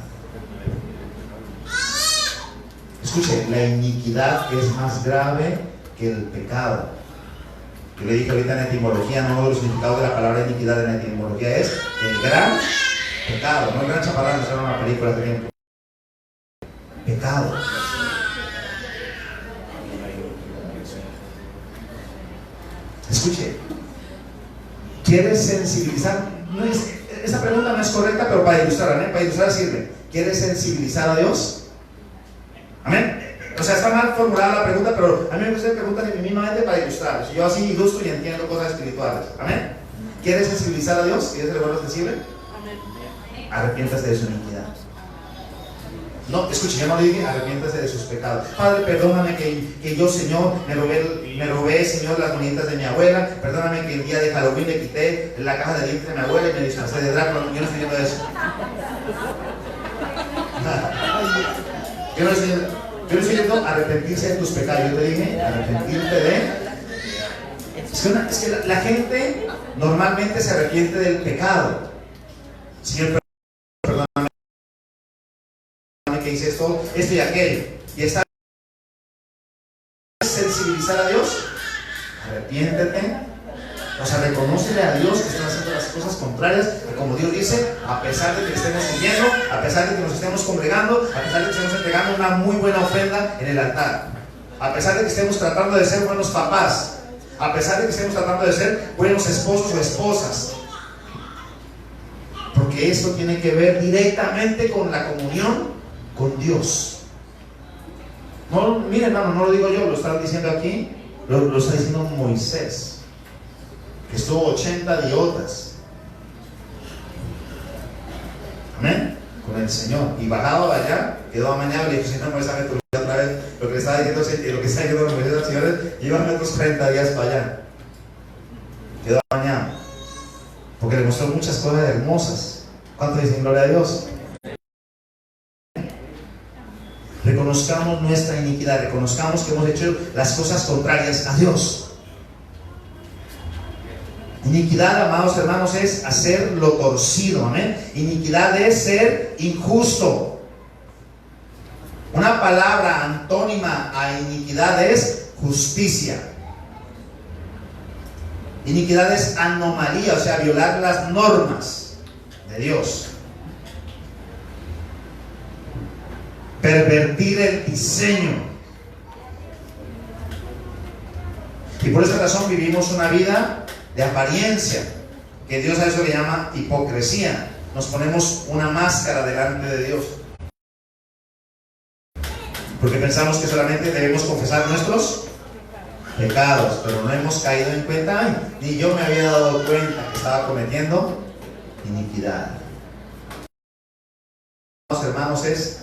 Escuche, la iniquidad es más grave que el pecado. Yo le dije ahorita en etimología, no los significados de la palabra iniquidad en etimología es el gran pecado, no el gran chaparrón, eso era una película de tiempo. Pecado. Escuche, ¿quieres sensibilizar? Esta pregunta no es correcta, pero para ilustrar, ¿eh? Para ilustrar sirve. ¿Quieres sensibilizar a Dios? Amén. O sea, está mal formulada la pregunta, pero a mí me gusta preguntar en mi misma mente para ilustrar. Yo así ilustro y entiendo cosas espirituales. Amén. ¿Quieres sensibilizar a Dios? ¿Quieres ser bueno sensible? Amén. Arrepiéntase de su iniquidad. No, escuche, yo no le dije arrepiéntase de sus pecados. Padre, perdóname que yo, Señor, me robé, Señor, las bonitas de mi abuela. Perdóname que el día de Halloween le quité la caja de dientes de mi abuela y me disfracé de Drácula. Yo no estoy diciendo eso. Yo no estoy diciendo arrepentirse de tus pecados. Yo te dije arrepentirte de... Es que la gente normalmente se arrepiente del pecado. Señor, perdóname que hice esto y aquello. Y está sensibilizar a Dios. Arrepiéntete. O sea, reconócele a Dios que están haciendo las cosas contrarias a como Dios dice, a pesar de que estemos siguiendo, a pesar de que nos estemos congregando, a pesar de que estemos entregando una muy buena ofrenda en el altar, a pesar de que estemos tratando de ser buenos papás, a pesar de que estemos tratando de ser buenos esposos o esposas. Porque esto tiene que ver directamente con la comunión con Dios. No, mire, hermano, no lo digo yo, lo están diciendo aquí, lo está diciendo Moisés, que estuvo 80 diotas, amén, con el Señor, y bajado allá, quedó amañado y le dijo: Señor, muéstrame tu vida otra vez. Lo que está diciendo Moisés al Señor es: llévame otros 40 días para allá. porque le mostró muchas cosas hermosas. ¿Cuánto dicen gloria a Dios? Reconozcamos nuestra iniquidad, reconozcamos que hemos hecho las cosas contrarias a Dios. Iniquidad, amados hermanos, es hacer lo torcido, amén. Iniquidad es ser injusto. Una palabra antónima a iniquidad es justicia. Iniquidad es anomalía, o sea, violar las normas de Dios. Pervertir el diseño. Y por esa razón vivimos una vida de apariencia, que Dios a eso le llama hipocresía. Nos ponemos una máscara delante de Dios, porque pensamos que solamente debemos confesar nuestros pecados, pero no hemos caído en cuenta, ni yo me había dado cuenta que estaba cometiendo iniquidad. Hermanos, es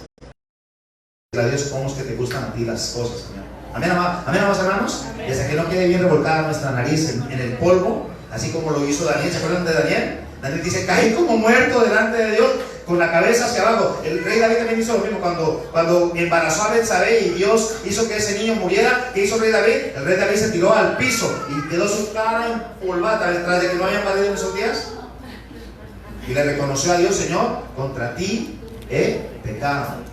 a Dios cómo es que te gustan a ti las cosas, Señor. Amén, amados hermanos. Y hasta que no quede bien revolcada nuestra nariz en el polvo, así como lo hizo Daniel. ¿Se acuerdan de Daniel? Daniel dice: caí como muerto delante de Dios, con la cabeza hacia abajo. El rey David también hizo lo mismo cuando embarazó a Betsabé y Dios hizo que ese niño muriera. ¿Qué hizo el rey David? El rey David se tiró al piso y quedó su cara empolvada detrás de que no habían parido en esos días. Y le reconoció a Dios: Señor, contra ti he pecado.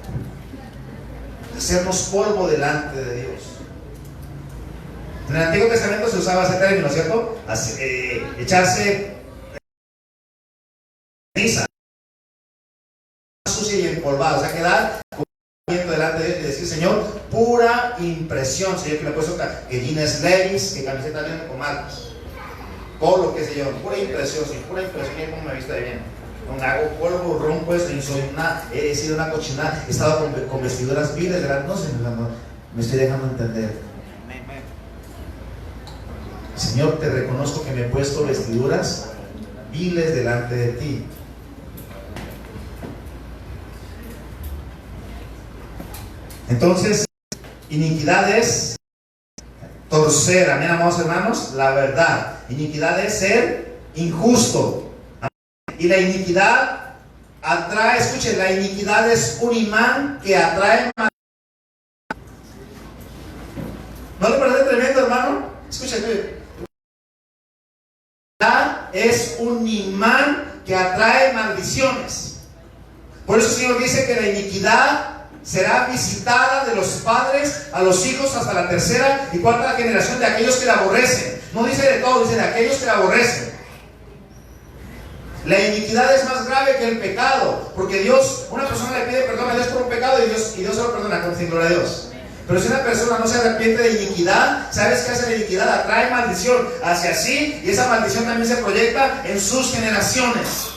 Hacernos polvo delante de Dios. En el Antiguo Testamento se usaba ese término, ¿cierto? Echarse ceniza, sucia y empolvada, o sea, quedar delante de Dios y decir: Señor, pura impresión. Señor, que me he puesto que jeans Levi's, que camiseta bien con marcas, polo, qué sé yo, pura impresión, sí, pura impresión. Y cómo me viste bien. No hago polvo, rompo esto, he sido una cochinada, he estado con vestiduras viles, ¿verdad? No sé, me estoy dejando entender. Señor, te reconozco que me he puesto vestiduras viles delante de ti. Entonces, iniquidad es torcer, amén, amados hermanos, la verdad. Iniquidad es ser injusto. Y la iniquidad atrae, escuchen, la iniquidad es un imán que atrae. ¿No le parece tremendo, hermano? Escuchen, la iniquidad es un imán que atrae maldiciones. Por eso el Señor dice que la iniquidad será visitada de los padres a los hijos hasta la tercera y cuarta generación de aquellos que la aborrecen. No dice de todos, dice de aquellos que la aborrecen. La iniquidad es más grave que el pecado, porque Dios, una persona le pide perdón a Dios por un pecado y Dios se lo perdona, con gloria a Dios. Pero si una persona no se arrepiente de iniquidad, ¿sabes qué hace la iniquidad? Atrae maldición hacia sí, y esa maldición también se proyecta en sus generaciones.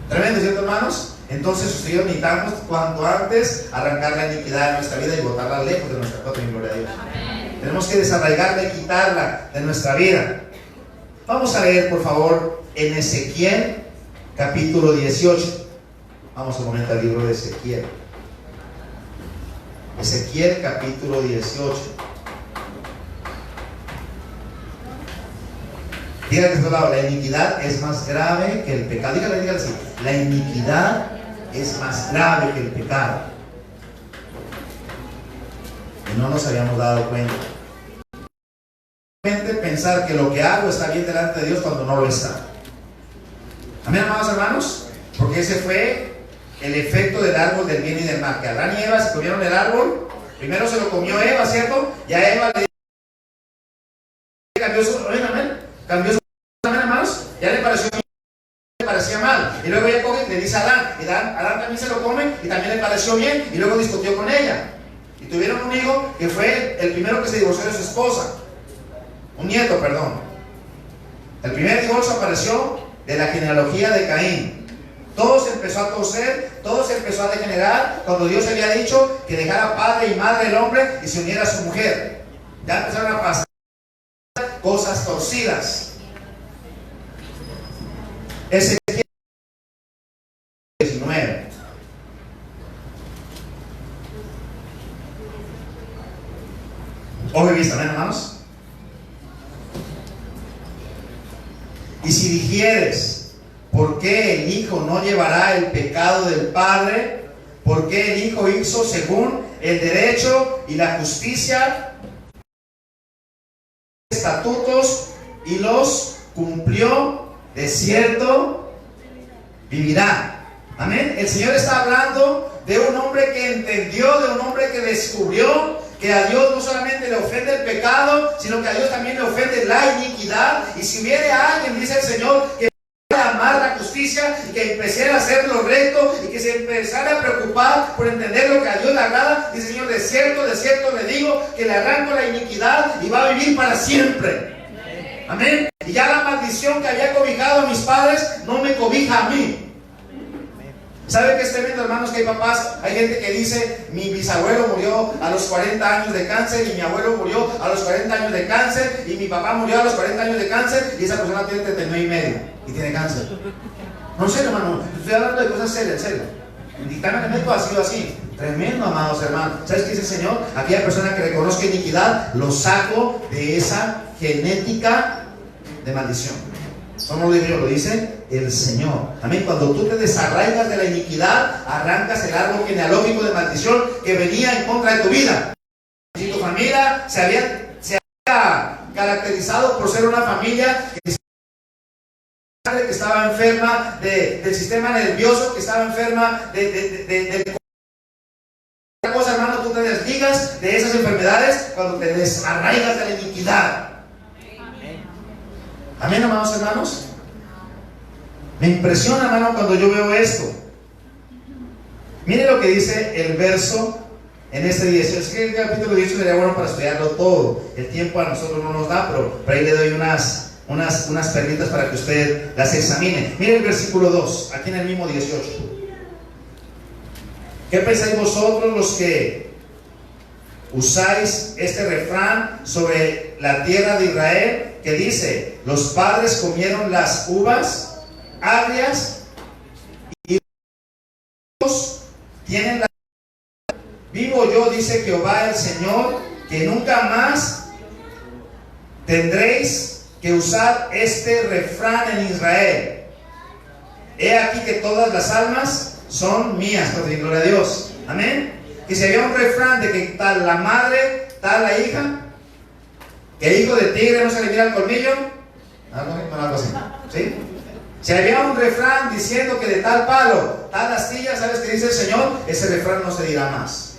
Tremendo, ¿cierto, hermanos? Entonces, usted y yo necesitamos cuanto antes arrancar la iniquidad de nuestra vida y botarla lejos de nuestra propia, gloria a Dios. Amén. Tenemos que desarraigarla y quitarla de nuestra vida. Vamos a leer, por favor, en Ezequiel, capítulo 18. Vamos un momento al libro de Ezequiel. Ezequiel, capítulo 18. Dígale que a este lado: la iniquidad es más grave que el pecado. Dígale así: la iniquidad es más grave que el pecado. Y no nos habíamos dado cuenta. Pensar que lo que hago está bien delante de Dios cuando no lo está. Amén, amados hermanos, porque ese fue el efecto del árbol del bien y del mal, que Adán y Eva se comieron el árbol. Primero se lo comió Eva, ¿cierto? Y a Eva le cambió su, amén, hermanos, ya le parecía mal, y luego ella coge y le dice a Adán, y Adán también se lo come y también le pareció bien, y luego discutió con ella, y tuvieron un hijo que fue el primero que se divorció de su esposa. Un nieto, perdón. El primer divorcio apareció de la genealogía de Caín. Todo se empezó a torcer, todo se empezó a degenerar cuando Dios había dicho que dejara padre y madre el hombre y se uniera a su mujer. Ya empezaron a pasar cosas torcidas. Ezequiel 19. Ojo y vista, ¿ven, hermanos? Y si dijeres, ¿por qué el Hijo no llevará el pecado del Padre? ¿Por qué el Hijo hizo según el derecho y la justicia, estatutos y los cumplió? De cierto vivirá. Amén. El Señor está hablando de un hombre que entendió, de un hombre que descubrió que a Dios no solamente le ofende el pecado, sino que a Dios también le ofende la iniquidad. Y si viene alguien, dice el Señor, que a amar la justicia y que empezara a hacer lo recto y que se empezara a preocupar por entender lo que a Dios le agrada, dice el Señor, de cierto le digo que le arranco la iniquidad y va a vivir para siempre. Amén. Y ya la maldición que había cobijado a mis padres no me cobija a mí. ¿Sabe qué es tremendo, hermanos? Que hay papás, hay gente que dice, mi bisabuelo murió a los 40 años de cáncer y mi abuelo murió a los 40 años de cáncer y mi papá murió a los 40 años de cáncer y esa persona tiene 39 y medio y tiene cáncer. No sé, hermano, estoy hablando de cosas serias, en serio. El dictamen de médico ha sido así. Tremendo, amados hermanos. ¿Sabes qué dice el Señor? Aquella persona que reconozca iniquidad, lo saco de esa genética de maldición. Eso no lo digo yo, lo dice el Señor. Amén. Cuando tú te desarraigas de la iniquidad, arrancas el árbol genealógico de maldición que venía en contra de tu vida. Si tu familia se había caracterizado por ser una familia que estaba enferma del sistema nervioso, que estaba enferma de cosa, hermano, tú te desligas de esas enfermedades cuando te desarraigas de la iniquidad. Amén, amados hermanos. Me impresiona, hermano, cuando yo veo esto. Mire lo que dice el verso en este 18. Es que el capítulo 18 sería bueno para estudiarlo todo. El tiempo a nosotros no nos da, pero ahí le doy unas perlitas para que usted las examine. Mire el versículo 2, aquí en el mismo 18. ¿Qué pensáis vosotros los que usáis este refrán sobre la tierra de Israel, que dice, los padres comieron las uvas agrias y los tienen la... Vivo yo, dice Jehová el Señor, que nunca más tendréis que usar este refrán en Israel. He aquí que todas las almas son mías. Gloria a Dios. Amén. Que si había un refrán de que tal la madre, tal la hija, que el hijo de tigre no se le mira el colmillo, algo así, ¿sí? Si había un refrán diciendo que de tal palo, tal astilla, ¿sabes qué dice el Señor? Ese refrán no se dirá más.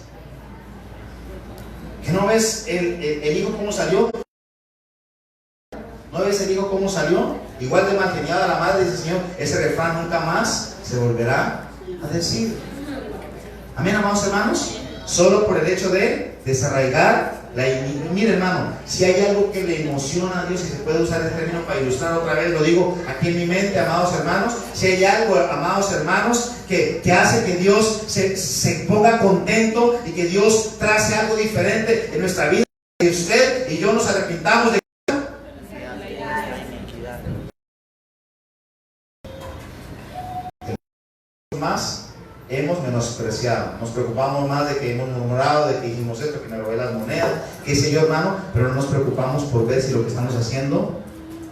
¿Que no ves el hijo cómo salió? ¿No ves el hijo cómo salió? Igual de malgeniada la madre, dice el Señor, ese refrán nunca más se volverá a decir. Amén, amados hermanos. Solo por el hecho de desarraigar la iniquidad. Mire, hermano, si hay algo que le emociona a Dios, y se puede usar el término para ilustrar otra vez, lo digo aquí en mi mente, amados hermanos. Si hay algo, amados hermanos, que hace que Dios se ponga contento y que Dios trace algo diferente en nuestra vida, que usted y yo nos arrepintamos de más hemos menospreciado, nos preocupamos más de que hemos murmurado, de que hicimos esto, que me robé las monedas, qué sé yo, hermano, pero no nos preocupamos por ver si lo que estamos haciendo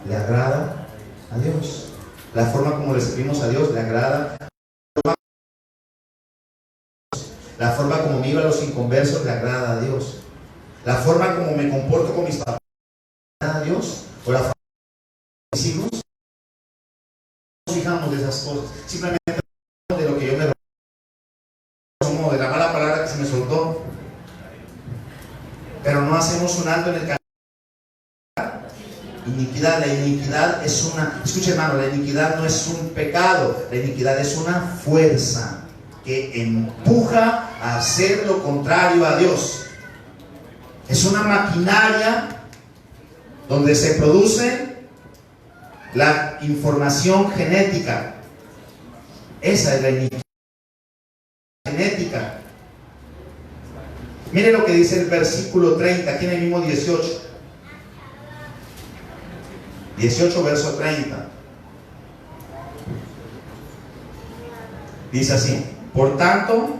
le agrada a Dios. La forma como le servimos a Dios le agrada. La forma como vivo a los inconversos le agrada a Dios. La forma como me comporto con mis papás le agrada a Dios. O la forma como mis hijos. No nos fijamos de esas cosas. Simplemente de lo que yo me como de la mala palabra que se me soltó, pero no hacemos un alto en el camino. Iniquidad, la iniquidad es una, escuche hermano, la iniquidad no es un pecado, la iniquidad es una fuerza que empuja a hacer lo contrario a Dios. Es una maquinaria donde se produce la información genética. Esa es la iniquidad genética. Mire lo que dice el versículo 30, aquí en el mismo 18 verso 30. Dice así: por tanto,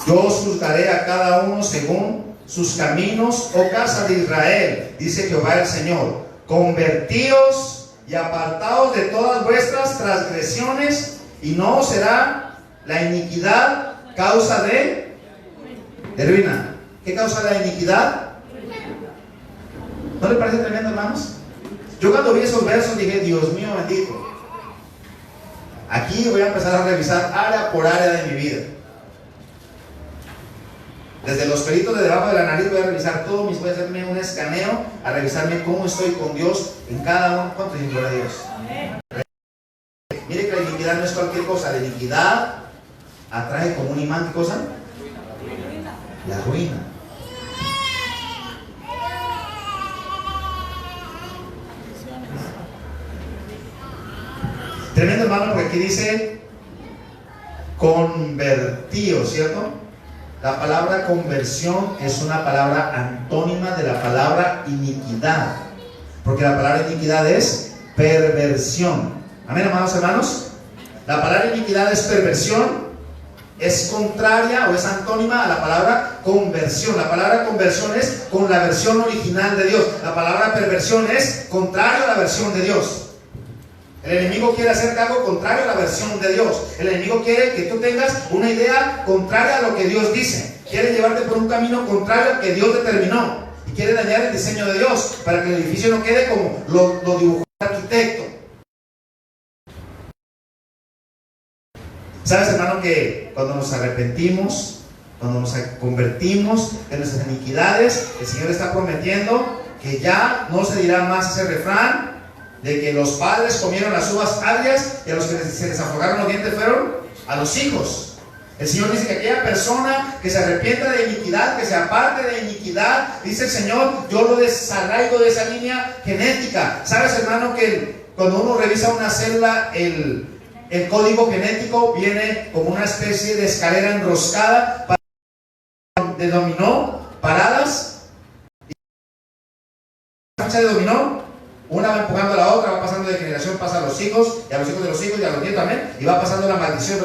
yo os juzgaré a cada uno según sus caminos, oh casa de Israel, dice Jehová el Señor. Convertíos y apartaos de todas vuestras transgresiones, y no os será la iniquidad causa de ruina. ¿Qué causa la iniquidad? ¿No le parece tremendo, hermanos? Yo cuando vi esos versos dije, Dios mío bendito, aquí voy a empezar a revisar área por área de mi vida. Desde los pelitos de debajo de la nariz voy a revisar todo, voy a hacerme un escaneo, a revisarme cómo estoy con Dios en cada uno. ¿Cuánto es gloria a Dios? Mire que la iniquidad no es cualquier cosa. La iniquidad atrae como un imán, ¿qué cosa? La ruina. Tremendo, hermano, porque aquí dice convertido, ¿cierto? La palabra conversión es una palabra antónima de la palabra iniquidad, porque la palabra iniquidad es perversión. Amén, amados hermanos. La palabra iniquidad es perversión, es contraria o es antónima a la palabra conversión. La palabra conversión es con la versión original de Dios. La palabra perversión es contrario a la versión de Dios. El enemigo quiere hacerte algo contrario a la versión de Dios. El enemigo quiere que tú tengas una idea contraria a lo que Dios dice. Quiere llevarte por un camino contrario al que Dios determinó. Y quiere dañar el diseño de Dios para que el edificio no quede como lo dibujó el arquitecto. ¿Sabes, hermano, que cuando nos arrepentimos, cuando nos convertimos de nuestras iniquidades, el Señor está prometiendo que ya no se dirá más ese refrán de que los padres comieron las uvas agrias y a los que se les aflojaron los dientes fueron a los hijos? El Señor dice que aquella persona que se arrepienta de iniquidad, que se aparte de iniquidad, dice el Señor, yo lo desarraigo de esa línea genética. ¿Sabes, hermano, que cuando uno revisa una célula, el código genético viene como una especie de escalera enroscada de dominó, paradas, y la ficha de dominó, una va empujando a la otra, va pasando de generación, pasa a los hijos, y a los hijos de los hijos, y a los nietos también, y va pasando la maldición,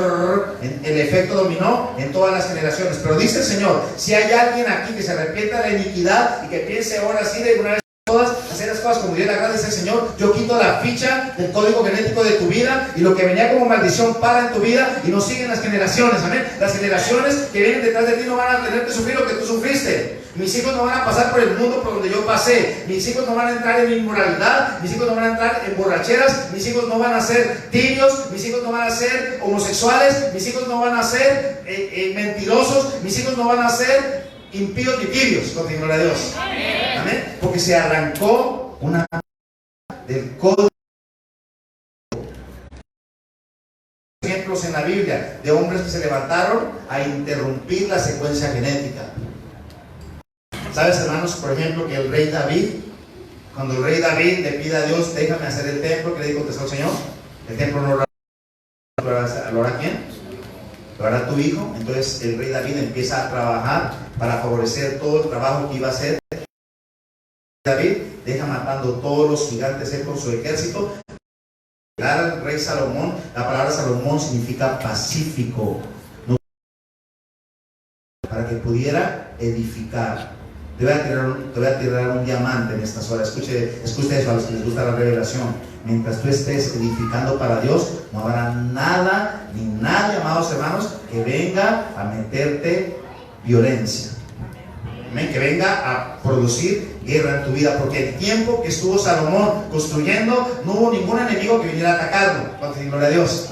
el efecto dominó en todas las generaciones. Pero dice el Señor, si hay alguien aquí que se arrepienta de iniquidad y que piense ahora sí de una vez todas hacer las cosas como Dios le agrada, dice el Señor, yo quito la ficha del código genético de tu vida, y lo que venía como maldición para en tu vida y no siguen las generaciones. Amén. Las generaciones que vienen detrás de ti no van a tener que sufrir lo que tú sufriste. Mis hijos no van a pasar por el mundo por donde yo pasé. Mis hijos no van a entrar en inmoralidad. Mis hijos no van a entrar en borracheras. Mis hijos no van a ser tibios. Mis hijos no van a ser homosexuales. Mis hijos no van a ser mentirosos. Mis hijos no van a ser impíos ni tibios. Continúa a Dios. Amén. Amén. Porque se arrancó una del código. Ejemplos en la Biblia de hombres que se levantaron a interrumpir la secuencia genética. ¿Sabes, hermanos, por ejemplo, que el rey David, cuando el rey David le pide a Dios, déjame hacer el templo, que le contestó el Señor? El templo no lo hará ¿quién? Lo hará tu hijo. Entonces el rey David empieza a trabajar para favorecer todo el trabajo que iba a hacer. David deja matando todos los gigantes él con su ejército. El rey Salomón, la palabra Salomón significa pacífico, no, para que pudiera edificar. Te voy a tirar un diamante en estas horas. Escuche eso a los que les gusta la revelación. Mientras tú estés edificando para Dios, no habrá nada ni nadie, amados hermanos, que venga a meterte violencia. Amén. Que venga a producir guerra en tu vida, porque el tiempo que estuvo Salomón construyendo, no hubo ningún enemigo que viniera a atacarlo. Cuando se gloria a Dios.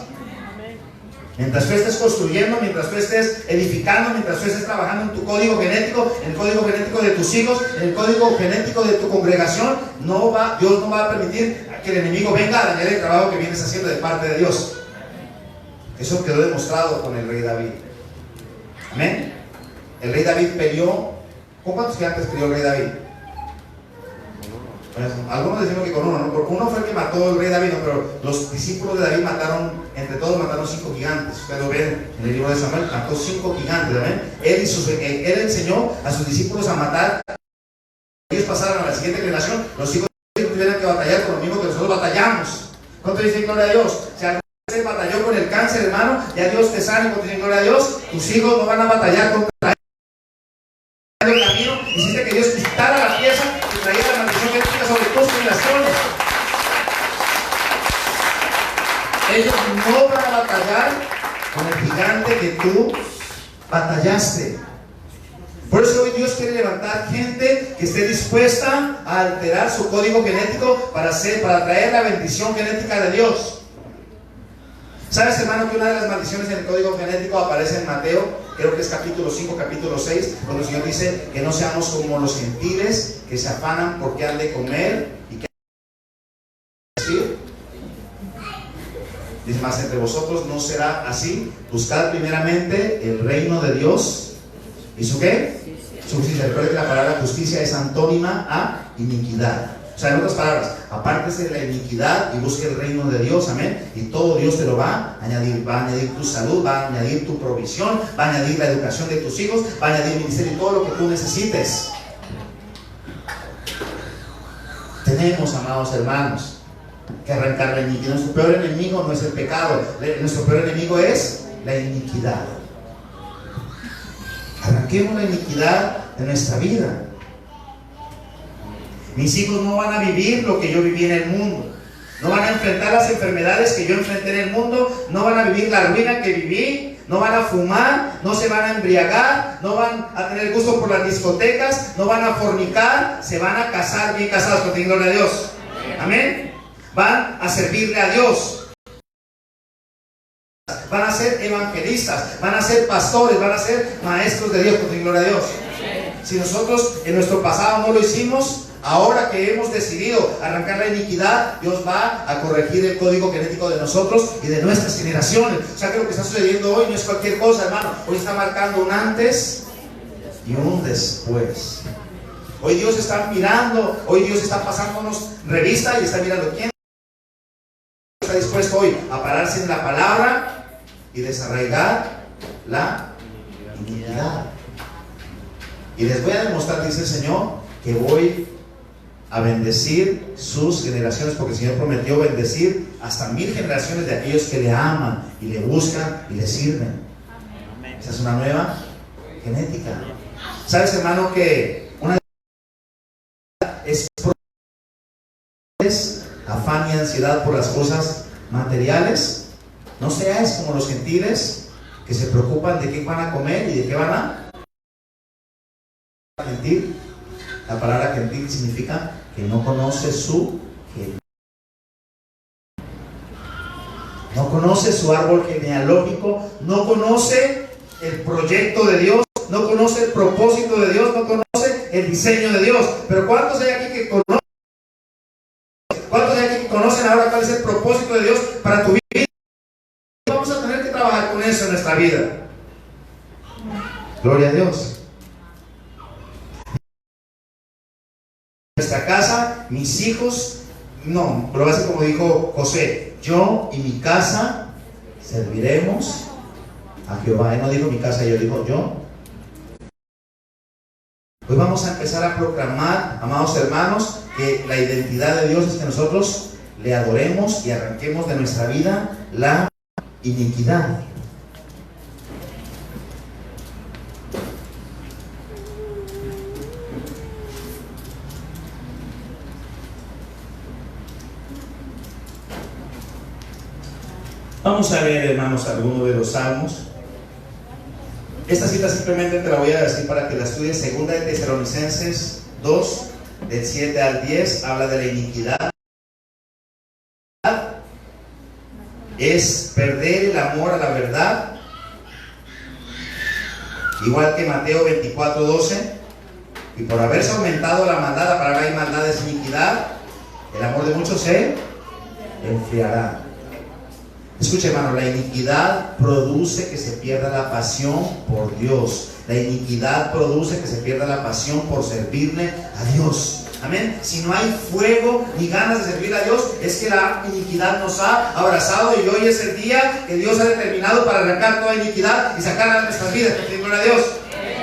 Mientras tú estés construyendo, mientras tú estés edificando, mientras tú estés trabajando en tu código genético, en el código genético de tus hijos, en el código genético de tu congregación, Dios no va a permitir que el enemigo venga a dañar el trabajo que vienes haciendo de parte de Dios. Eso quedó demostrado con el rey David. Amén. El rey David peleó. ¿Con cuántos gigantes peleó el rey David? Pues, algunos decimos que con uno, ¿no? Porque uno fue el que mató el rey David, ¿no? Pero los discípulos de David entre todos mataron 5 gigantes. Ustedes lo ven en el libro de Samuel, mató 5 gigantes, ¿ven? Él enseñó a sus discípulos a matar. Ellos pasaron a la siguiente generación, los hijos de Dios tuvieran que batallar con lo mismo que nosotros batallamos. ¿Cuánto dicen gloria a Dios? Si alguien se batalló con el cáncer, hermano, ya Dios te sana. ¿Cuánto dicen gloria a Dios? Tus hijos no van a batallar contra el camino. Hiciste que Dios quitara la pieza y traía la maldición genética sobre tus generaciones. Ellos no van a batallar con el gigante que tú batallaste. Por eso hoy Dios quiere levantar gente que esté dispuesta a alterar su código genético para traer la bendición genética de Dios. ¿Sabes, hermano, que una de las maldiciones en el código genético aparece en Mateo? Creo que es capítulo 5, capítulo 6, cuando el Señor dice que no seamos como los gentiles que se afanan porque han de comer y que han de decir. Dice más, entre vosotros no será así. Buscad primeramente el reino de Dios. ¿Y su qué? Su justicia. Recuerda que la palabra justicia es antónima a iniquidad. O sea, en otras palabras, apártese de la iniquidad y busque el reino de Dios, amén. Y todo Dios te lo va a añadir. Va a añadir tu salud, va a añadir tu provisión, va a añadir la educación de tus hijos, va a añadir ministerio y todo lo que tú necesites. Tenemos, amados hermanos, que arrancar la iniquidad. Nuestro peor enemigo no es el pecado, nuestro peor enemigo es la iniquidad. Arranquemos la iniquidad de nuestra vida. Mis hijos no van a vivir lo que yo viví en el mundo. No van a enfrentar las enfermedades que yo enfrenté en el mundo. No van a vivir la ruina que viví. No van a fumar, no se van a embriagar, no van a tener gusto por las discotecas, no van a fornicar, se van a casar bien casados, con gloria a Dios. Amén. Van a servirle a Dios. Van a ser evangelistas, van a ser pastores, van a ser maestros de Dios, con gloria a Dios. Si nosotros en nuestro pasado no lo hicimos, ahora que hemos decidido arrancar la iniquidad, Dios va a corregir el código genético de nosotros y de nuestras generaciones. O sea que lo que está sucediendo hoy no es cualquier cosa, hermano. Hoy está marcando un antes y un después. Hoy Dios está mirando, hoy Dios está pasándonos revista y está mirando quién está dispuesto hoy a pararse en la palabra y desarraigar la iniquidad. Y les voy a demostrar, dice el Señor, que voy a bendecir sus generaciones, porque el Señor prometió bendecir hasta 1000 generaciones de aquellos que le aman y le buscan y le sirven. Esa es una nueva genética. ¿Sabes, hermano, que una es afán y ansiedad por las cosas materiales? No seáis como los gentiles que se preocupan de qué van a comer y de qué van a gentil. La palabra gentil significa que no conoce su genealogía. No conoce su árbol genealógico, no conoce el proyecto de Dios, no conoce el propósito de Dios, no conoce el diseño de Dios. Pero ¿cuántos hay aquí que conocen? ¿Cuántos hay aquí que conocen ahora cuál es el propósito de Dios para tu vida? Vamos a tener que trabajar con eso en nuestra vida. Gloria a Dios. Nuestra casa, mis hijos, no, pero va a ser como dijo José: yo y mi casa serviremos a Jehová. Él no dijo mi casa, yo digo yo. Hoy vamos a empezar a proclamar, amados hermanos, que la identidad de Dios es que nosotros le adoremos y arranquemos de nuestra vida la iniquidad. Vamos a ver, hermanos, algunos de los salmos. Esta cita simplemente te la voy a decir para que la estudies. Segunda de Tesalonicenses 2, del 7 al 10, habla de la iniquidad. Es perder el amor a la verdad. Igual que Mateo 24, 12. Y por haberse aumentado la maldad, la palabra hay maldad es iniquidad, el amor de muchos se enfriará. Escuche, hermano, la iniquidad produce que se pierda la pasión por Dios. La iniquidad produce que se pierda la pasión por servirle a Dios. Amén. Si no hay fuego ni ganas de servir a Dios, es que la iniquidad nos ha abrazado, y hoy es el día que Dios ha determinado para arrancar toda iniquidad y sacarla de nuestras vidas. Gloria a Dios.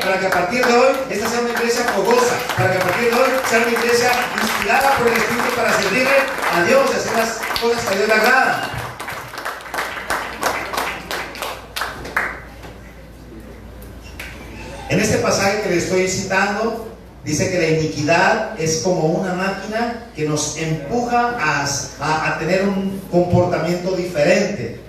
Para que a partir de hoy esta sea una iglesia fogosa, para que a partir de hoy sea una iglesia inspirada por el Espíritu para servirle a Dios y hacer las cosas que a Dios le agradan. En este pasaje que le estoy citando, Dice que la iniquidad es como una máquina que nos empuja a tener un comportamiento diferente.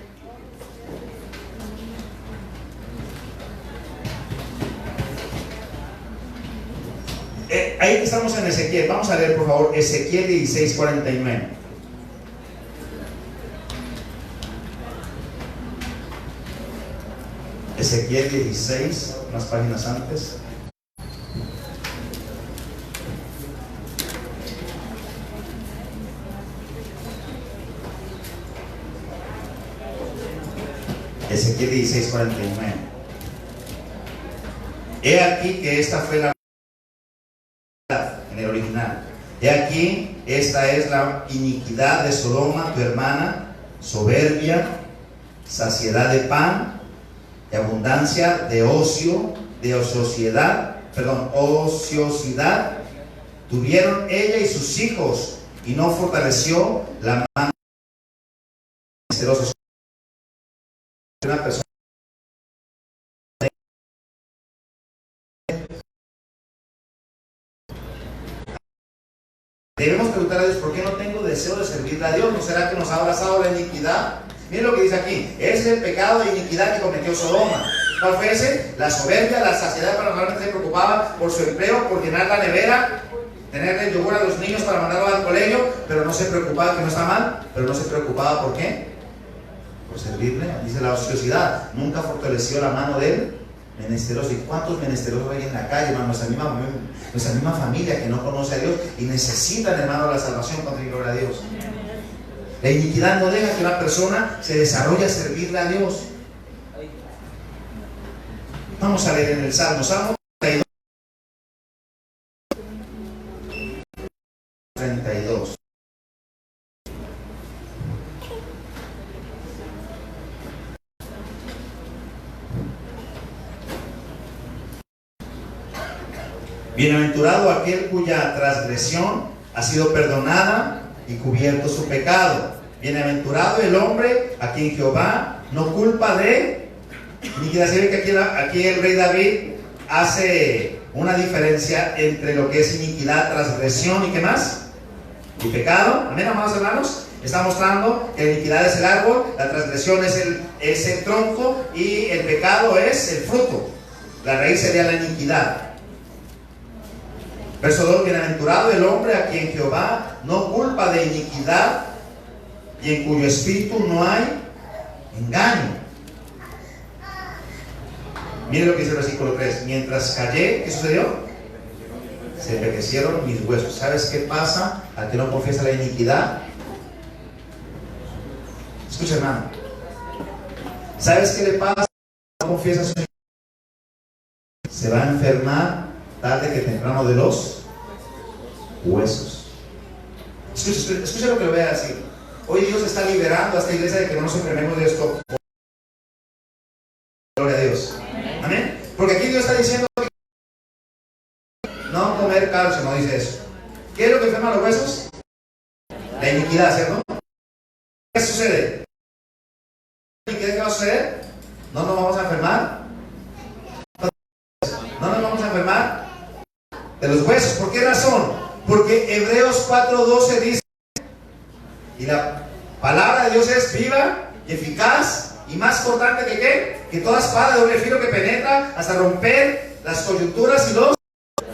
Ahí que estamos en Ezequiel, vamos a leer por favor Ezequiel 16:49. Ezequiel 16, unas páginas antes. Ezequiel 16:49. He aquí que esta fue la en el original. He aquí, esta es la iniquidad de Sodoma, tu hermana, soberbia, saciedad de pan, de abundancia, de ocio, de ociosidad, tuvieron ella y sus hijos, y no fortaleció la mano menesterosa. Una persona debemos preguntar a Dios, ¿por qué no tengo deseo de servirle a Dios? ¿No será que nos ha abrazado la iniquidad? Miren lo que dice aquí, es el pecado de iniquidad que cometió Sodoma. ¿Cuál fue ese? La soberbia, la saciedad, para normalmente se preocupaba por su empleo, por llenar la nevera, tenerle yogur a los niños para mandarlos al colegio, pero no se preocupaba, que no está mal, pero no se preocupaba ¿por qué? Por servirle. Dice la ociosidad, nunca fortaleció la mano de él. Menesterosos. ¿Y cuántos menesterosos hay en la calle, hermano? Nuestra misma familia que no conoce a Dios y necesitan, hermano, la salvación, contra y gloria a Dios. La iniquidad no deja que una persona se desarrolle a servirle a Dios. Vamos a leer en el Salmo 32. Bienaventurado aquel cuya transgresión ha sido perdonada y cubierto su pecado. Bienaventurado el hombre a quien Jehová no culpa de iniquidad. Se ve que aquí el rey David hace una diferencia entre lo que es iniquidad, transgresión y ¿qué más? Y pecado. Amén, amados hermanos. Está mostrando que la iniquidad es el árbol, la transgresión es el tronco y el pecado es el fruto. La raíz sería la iniquidad. Verso 2, bienaventurado el hombre a quien Jehová no culpa de iniquidad y en cuyo espíritu no hay engaño. Mire lo que dice el versículo 3, mientras callé, ¿qué sucedió? Se envejecieron mis huesos. ¿Sabes qué pasa al que no confiesa la iniquidad? Escucha, hermano. ¿Sabes qué le pasa al que no confiesa su iniquidad? Se va a enfermar tarde que temprano de los huesos. Escucha lo que le voy a decir. Hoy Dios está liberando a esta iglesia de que no nos enfermemos de esto. Gloria a Dios. Amén. Porque aquí Dios está diciendo que no comer calcio, no dice eso. ¿Qué es lo que enferma los huesos? La iniquidad, ¿cierto? ¿Qué sucede? ¿La iniquidad qué va a suceder? No nos vamos a enfermar. No nos vamos a enfermar de los huesos. ¿Por qué razón? Porque Hebreos 4:12 dice, y la palabra de Dios es viva y eficaz y más cortante que ¿qué? Que toda espada de doble filo que penetra hasta romper las coyunturas y los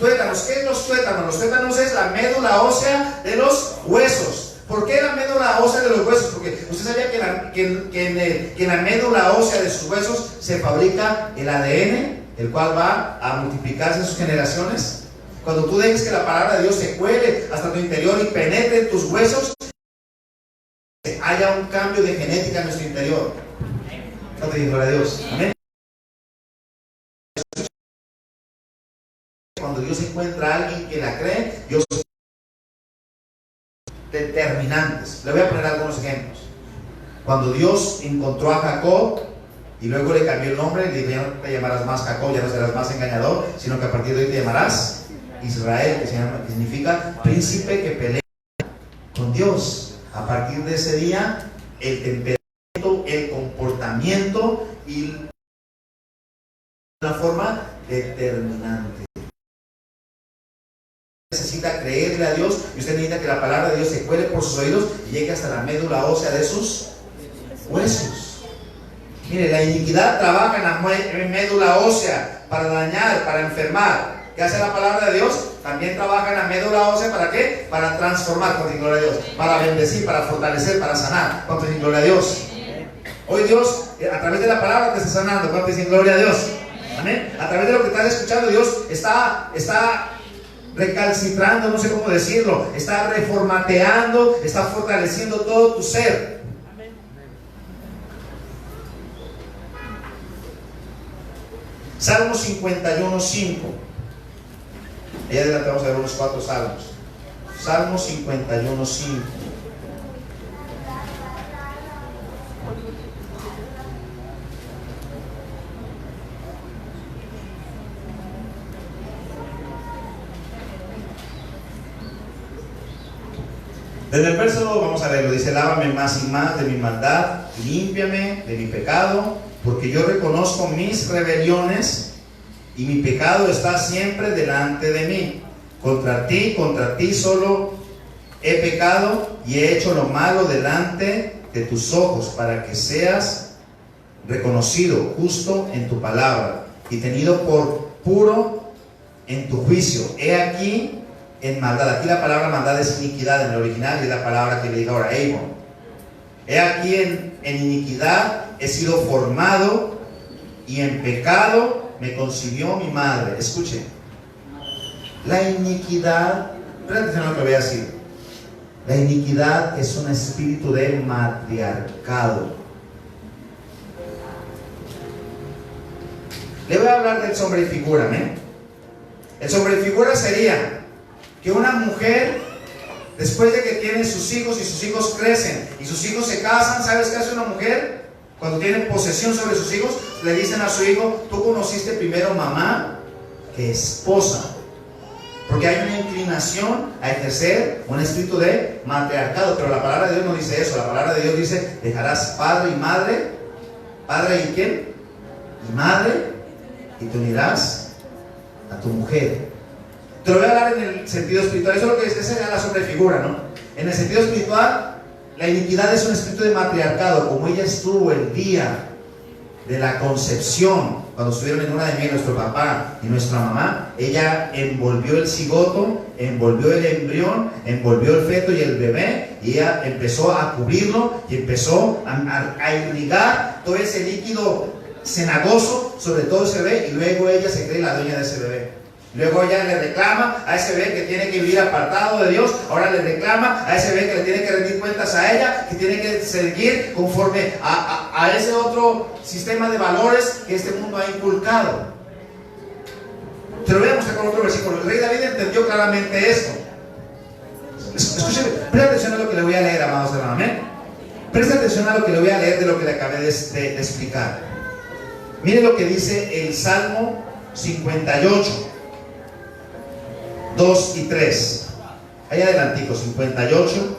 tuétanos. ¿Qué es los tuétanos? Los tuétanos es la médula ósea de los huesos. ¿Por qué la médula ósea de los huesos? Porque usted sabía que en la médula ósea de sus huesos se fabrica el ADN, el cual va a multiplicarse en sus generaciones. Cuando tú dejes que la palabra de Dios se cuele hasta tu interior y penetre en tus huesos, haya un cambio de genética en nuestro interior. No te digo, gloria a Dios. Amén. Cuando Dios encuentra a alguien que la cree, Dios determinantes. Le voy a poner algunos ejemplos. Cuando Dios encontró a Jacob y luego le cambió el nombre, le dijo, ya no te llamarás más Jacob, ya no serás más engañador, sino que a partir de hoy te llamarás Israel, que significa príncipe que pelea con Dios. A partir de ese día, el temperamento, el comportamiento y una forma determinante. necesita creerle a Dios y usted necesita que la palabra de Dios se cuele por sus oídos y llegue hasta la médula ósea de sus huesos. Mire, la iniquidad trabaja en la médula ósea para dañar, para enfermar. ¿Qué hace la palabra de Dios? También trabaja en la médula ósea, ¿para qué? Para transformar, con gloria a Dios, para bendecir, para fortalecer, para sanar, con gloria a Dios. Hoy Dios, a través de la palabra te está sanando, con gloria a Dios. Amén. A través de lo que estás escuchando, Dios está recalcitrando, no sé cómo decirlo, está reformateando, está fortaleciendo todo tu ser. Salmo 51:5. Ahí adelante vamos a ver unos 4 salmos. Salmo 51:5. Desde el verso, vamos a leerlo, dice: lávame más y más de mi maldad, límpiame de mi pecado, porque yo reconozco mis rebeliones y mi pecado está siempre delante de mí. Contra ti solo he pecado y he hecho lo malo delante de tus ojos, para que seas reconocido justo en tu palabra y tenido por puro en tu juicio. He aquí en maldad. Aquí la palabra maldad es iniquidad en el original, y es la palabra que le digo ahora, Avon. He aquí en iniquidad he sido formado, y en pecado me concibió mi madre. Escuche, la iniquidad, presta atención a lo que voy a decir. La iniquidad es un espíritu de matriarcado. Le voy a hablar del sombre y figura, ¿eh? El sombre y figura sería que una mujer, después de que tiene sus hijos y sus hijos crecen y sus hijos se casan, ¿sabes qué hace una mujer? Cuando tiene posesión sobre sus hijos, le dicen a su hijo: tú conociste primero mamá que esposa. Porque hay una inclinación a ejercer un espíritu de matriarcado. Pero la palabra de Dios no dice eso. La palabra de Dios dice: dejarás padre y madre. ¿Padre y quién? Y madre. Y te unirás a tu mujer. Te lo voy a hablar en el sentido espiritual. Eso es lo que sería la sobrefigura, ¿no? En el sentido espiritual, la iniquidad es un espíritu de matriarcado. Como ella estuvo el día de la concepción, cuando estuvieron en luna de miel nuestro papá y nuestra mamá, ella envolvió el cigoto, envolvió el embrión, envolvió el feto y el bebé, y ella empezó a cubrirlo y empezó a irrigar todo ese líquido cenagoso sobre todo ese bebé, y luego ella se cree la dueña de ese bebé. Luego ella le reclama a ese bebé que tiene que vivir apartado de Dios. Ahora le reclama a ese bebé que le tiene que rendir cuentas a ella, que tiene que seguir conforme a ese otro sistema de valores que este mundo ha inculcado. Te lo voy a mostrar con otro versículo. El rey David entendió claramente esto. Escúcheme, presta atención a lo que le voy a leer, amados hermanos. Amén. Presta atención a lo que le voy a leer de lo que le acabé de explicar. Mire lo que dice el Salmo 58. 2 y 3. Ahí adelantico, 58,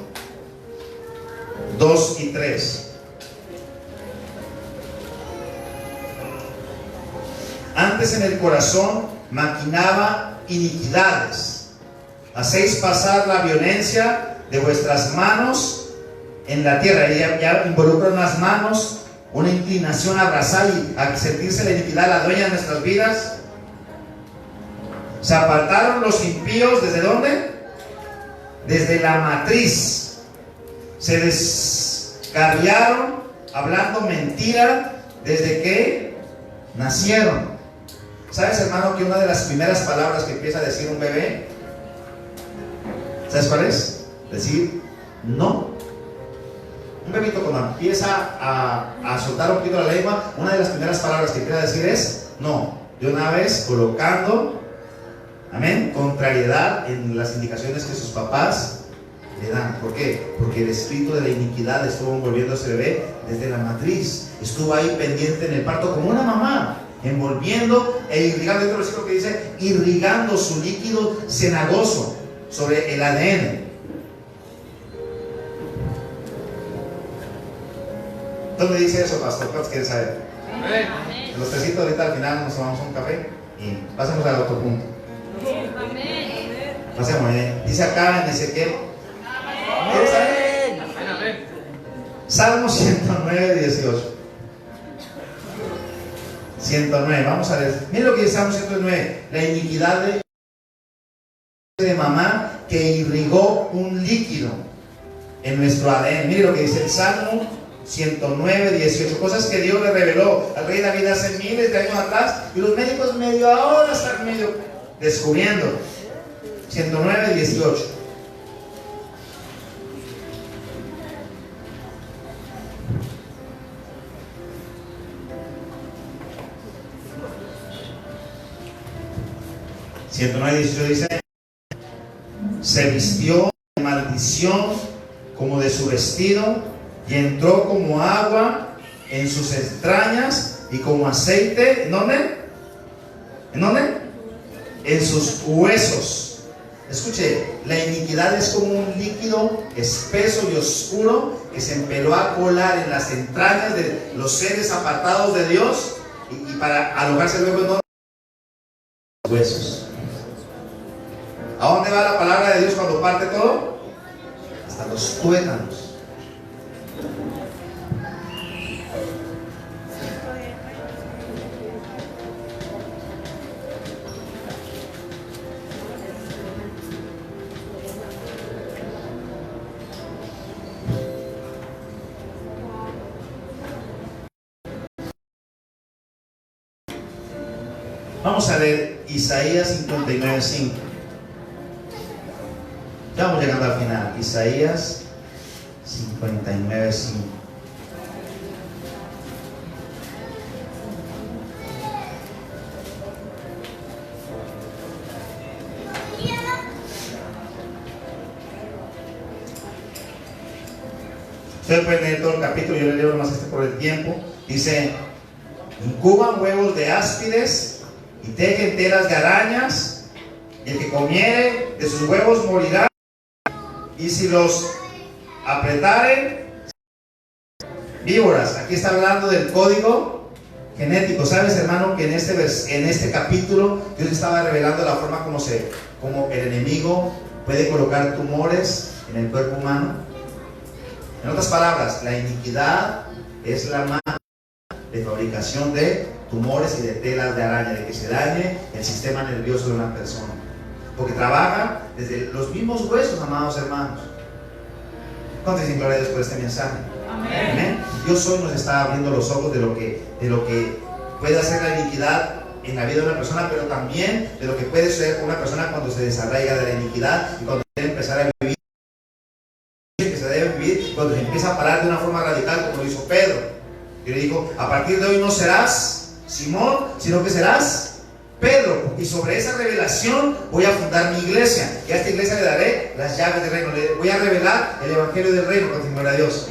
2 y 3. Antes en el corazón maquinaba iniquidades. Hacéis pasar la violencia de vuestras manos en la tierra. Ella ya involucra unas manos, una inclinación a abrazar y a sentirse la iniquidad la dueña de nuestras vidas. Se apartaron los impíos, ¿desde dónde? Desde la matriz. Se descarriaron hablando mentira desde que nacieron. ¿Sabes, hermano, que una de las primeras palabras que empieza a decir un bebé, ¿sabes cuál es? Decir no. Un bebito cuando empieza a soltar un poquito la lengua, una de las primeras palabras que empieza a decir es no. De una vez colocando, amén, contrariedad en las indicaciones que sus papás le dan. ¿Por qué? Porque el espíritu de la iniquidad estuvo envolviendo a ese bebé desde la matriz. Estuvo ahí pendiente en el parto como una mamá, envolviendo e irrigando. Hay otro versículo que dice irrigando su líquido cenagoso sobre el ADN. ¿Dónde dice eso, pastor? ¿Cuántos quieren saber? Amén. En los tecitos ahorita al final nos tomamos un café y pasamos al otro punto. Amén. Pasemos, dice acá en Ezequiel. ¿Quieres saber? Salmo 109, 18. 109, vamos a ver. Miren lo que dice Salmo 109. La iniquidad de mamá que irrigó un líquido en nuestro ADN. Miren lo que dice el Salmo 109, 18. Cosas que Dios le reveló al rey David hace miles de años atrás y los médicos medio ahora están medio descubriendo. 109, 18. Dice: se vistió de maldición como de su vestido y entró como agua en sus entrañas y como aceite. ¿En dónde? ¿En dónde? En sus huesos. Escuche, la iniquidad es como un líquido espeso y oscuro que se empezó a colar en las entrañas de los seres apartados de Dios y para alojarse luego en los huesos. ¿A dónde va la palabra de Dios cuando parte todo? Hasta los tuétanos. Vamos a leer Isaías 59:5. Ya vamos llegando al final. Isaías 59:5. Ustedes pueden leer todo el capítulo, yo le leo nomás por el tiempo. Dice: incuban huevos de áspides y tejen telas de arañas, y el que comiere de sus huevos morirá, y si los apretaren, víboras. Aquí está hablando del código genético. ¿Sabes, hermano, que en este capítulo Dios estaba revelando la forma como el enemigo puede colocar tumores en el cuerpo humano? En otras palabras, la iniquidad es la mano de fabricación de tumores y de telas de araña, de que se dañe el sistema nervioso de una persona, porque trabaja desde los mismos huesos, amados hermanos. ¿Cuántos dicen gloria a Dios por este mensaje? Amén. Amén. Dios hoy nos está abriendo los ojos de lo que puede hacer la iniquidad en la vida de una persona, pero también de lo que puede suceder con una persona cuando se desarraiga de la iniquidad y cuando debe empezar a vivir, que se debe vivir, cuando se empieza a parar de una forma radical, como lo hizo Pedro. Y le dijo: a partir de hoy no serás Simón, sino que serás Pedro, y sobre esa revelación voy a fundar mi iglesia, y a esta iglesia le daré las llaves del reino, le voy a revelar el evangelio del reino. Continuará Dios.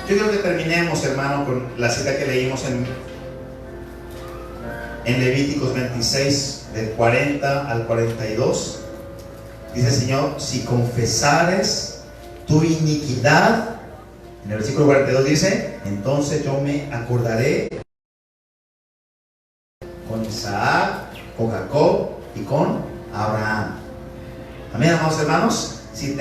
Yo quiero que terminemos, hermano, con la cita que leímos en Levíticos 26, del 40 al 42. Dice el Señor: si confesares tu iniquidad, en el versículo 42 dice: entonces yo me acordaré con Isaac, con Jacob y con Abraham. Amén, amados hermanos. Si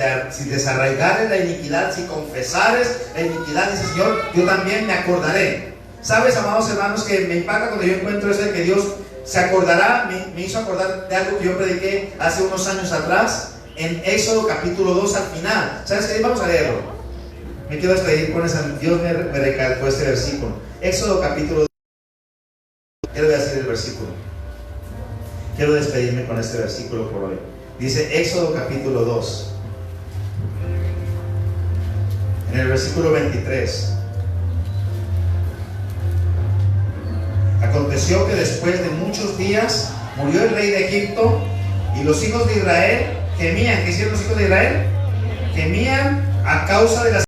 desarraigares la iniquidad, si confesares la iniquidad, dice el Señor, yo también me acordaré. ¿Sabes, amados hermanos, que me impacta cuando yo encuentro eso de que Dios se acordará? Me hizo acordar de algo que yo prediqué hace unos años atrás en Éxodo capítulo 2 al final. ¿Sabes qué? Vamos a leerlo. Me quiero despedir con esa. Dios me recalcó este versículo. Éxodo capítulo 2. Quiero decir el versículo. Quiero despedirme con este versículo por hoy. Dice Éxodo capítulo 2. En el versículo 23. Aconteció que después de muchos días murió el rey de Egipto, y los hijos de Israel gemían. ¿Qué hicieron los hijos de Israel? Gemían a causa de las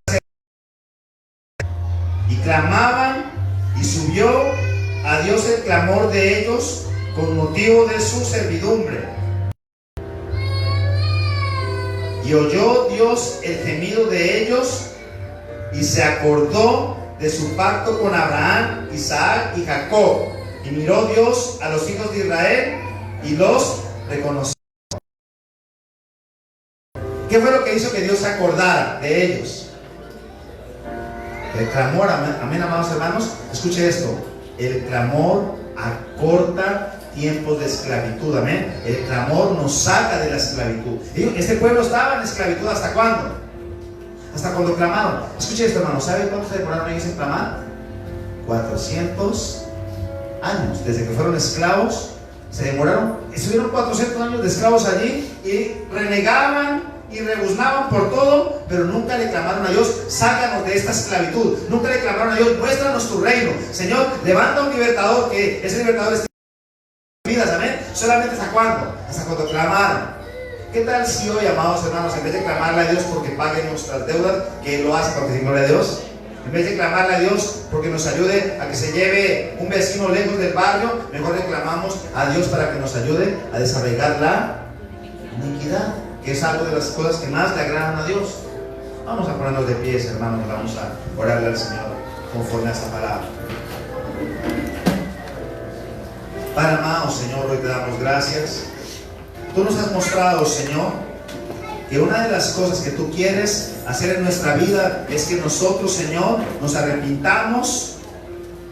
y clamaban, y subió a Dios el clamor de ellos con motivo de su servidumbre. Y oyó Dios el gemido de ellos y se acordó de su pacto con Abraham, Isaac y Jacob. Y miró Dios a los hijos de Israel y los reconoció. ¿Qué fue lo que hizo que Dios se acordara de ellos? El clamor, amén, amados hermanos. Escuche esto: el clamor acorta tiempos de esclavitud, amén. El clamor nos saca de la esclavitud. Este pueblo estaba en esclavitud, ¿hasta cuándo? Hasta cuando clamaron. Escuche esto, hermano. ¿Sabe cuánto se demoraron ellos en clamar? 400 años. Desde que fueron esclavos, se demoraron. Estuvieron 400 años de esclavos allí y renegaban y rebuznaban por todo, pero nunca le clamaron a Dios: sácanos de esta esclavitud. Nunca le clamaron a Dios: muéstranos tu reino. Señor, levanta un libertador, que ese libertador es vidas, amén. Solamente hasta cuándo? Hasta cuando clamaron. ¿Qué tal si hoy, amados hermanos, en vez de clamarle a Dios porque pague nuestras deudas, que Él lo hace para que gloria a Dios, en vez de clamarle a Dios porque nos ayude a que se lleve un vecino lejos del barrio, mejor le clamamos a Dios para que nos ayude a desarraigar la iniquidad, que es algo de las cosas que más le agradan a Dios? Vamos a ponernos de pies, hermanos, y vamos a orarle al Señor conforme a esta palabra. Padre amado, Señor, hoy te damos gracias. Tú nos has mostrado, Señor, que una de las cosas que tú quieres hacer en nuestra vida es que nosotros, Señor, nos arrepintamos,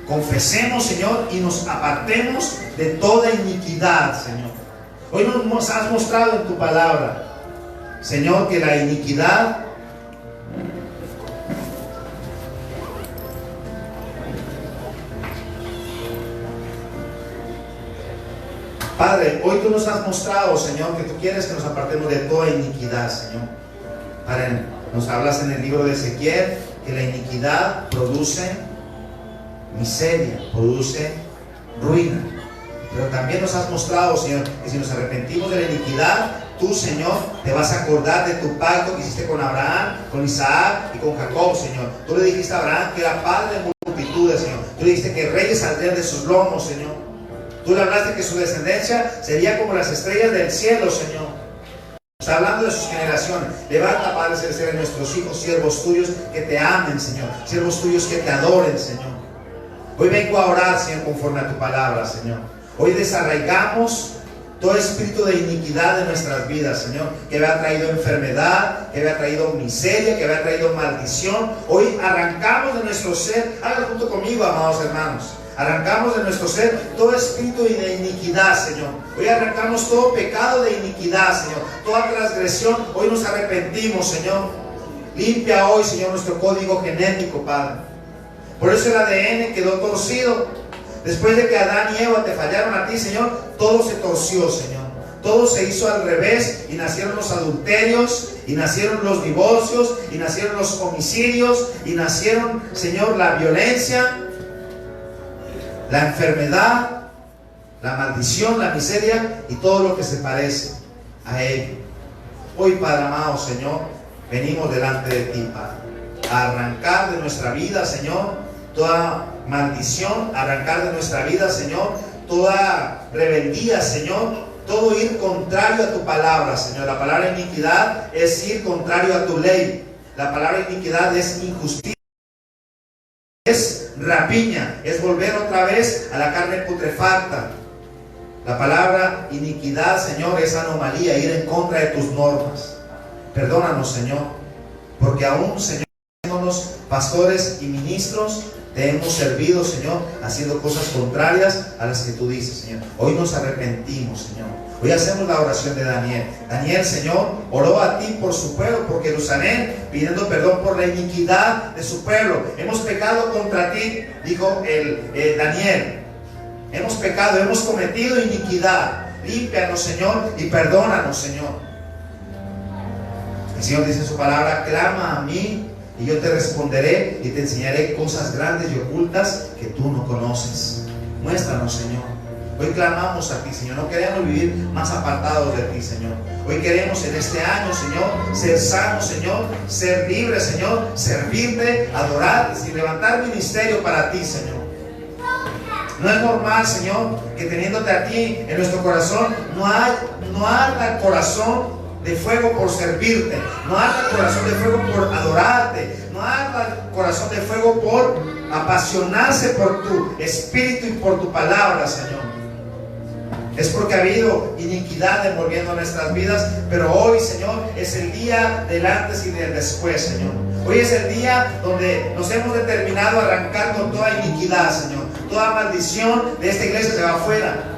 confesemos, Señor, y nos apartemos de toda iniquidad, Señor. Hoy nos has mostrado en tu palabra, Señor, que la iniquidad Padre, hoy tú nos has mostrado, Señor, que tú quieres que nos apartemos de toda iniquidad, Señor. Padre, nos hablas en el libro de Ezequiel que la iniquidad produce miseria, produce ruina. Pero también nos has mostrado, Señor, que si nos arrepentimos de la iniquidad, tú, Señor, te vas a acordar de tu pacto que hiciste con Abraham, con Isaac y con Jacob, Señor. Tú le dijiste a Abraham que era padre de multitudes, Señor. Tú le dijiste que reyes saldrían de sus lomos, Señor. Tú le hablaste que su descendencia sería como las estrellas del cielo, Señor. Está hablando de sus generaciones. Levanta, Padre Celestial, en nuestros hijos, siervos tuyos que te amen, Señor. Siervos tuyos que te adoren, Señor. Hoy vengo a orar, Señor, conforme a tu palabra, Señor. Hoy desarraigamos todo espíritu de iniquidad de nuestras vidas, Señor, que había traído enfermedad, que había traído miseria, que había traído maldición. Hoy arrancamos de nuestro ser. Háganlo junto conmigo, amados hermanos. Arrancamos de nuestro ser todo espíritu de iniquidad, Señor. Hoy arrancamos todo pecado de iniquidad, Señor. Toda transgresión, hoy nos arrepentimos, Señor. Limpia hoy, Señor, nuestro código genético, Padre. Por eso el ADN quedó torcido. Después de que Adán y Eva te fallaron a ti, Señor, todo se torció, Señor. Todo se hizo al revés y nacieron los adulterios, y nacieron los divorcios, y nacieron los homicidios, y nacieron, Señor, la violencia, la enfermedad, la maldición, la miseria y todo lo que se parece a ello. Hoy, Padre amado, Señor, venimos delante de ti, Padre, a arrancar de nuestra vida, Señor, toda maldición, arrancar de nuestra vida, Señor, toda rebeldía, Señor, todo ir contrario a tu palabra, Señor. La palabra iniquidad es ir contrario a tu ley. La palabra iniquidad es injusticia, es rapiña, es volver otra vez a la carne putrefacta. La palabra iniquidad, Señor, es anomalía, ir en contra de tus normas. Perdónanos, Señor, porque aún, Señor, siéndonos pastores y ministros, te hemos servido, Señor, haciendo cosas contrarias a las que tú dices, Señor. Hoy nos arrepentimos, Señor. Hoy hacemos la oración de Daniel. Daniel, Señor, oró a ti por su pueblo, por Jerusalén, pidiendo perdón por la iniquidad de su pueblo. Hemos pecado contra ti, dijo Daniel. Hemos pecado, hemos cometido iniquidad. Límpianos, Señor, y perdónanos, Señor. El Señor dice en su palabra: clama a mí y yo te responderé y te enseñaré cosas grandes y ocultas que tú no conoces. Muéstranos, Señor. Hoy clamamos a ti, Señor. No queremos vivir más apartados de ti, Señor. Hoy queremos en este año, Señor, ser sanos, Señor, ser libres, Señor, servirte, adorarte y levantar ministerio para ti, Señor. No es normal, Señor, que teniéndote a ti en nuestro corazón no haya corazón de fuego por servirte, no arda el corazón de fuego por adorarte, no arda el corazón de fuego por apasionarse por tu espíritu y por tu palabra, Señor. Es porque ha habido iniquidad envolviendo nuestras vidas, pero hoy, Señor, es el día del antes y del después, Señor. Hoy es el día donde nos hemos determinado a arrancar con toda iniquidad, Señor. Toda maldición de esta iglesia se va afuera.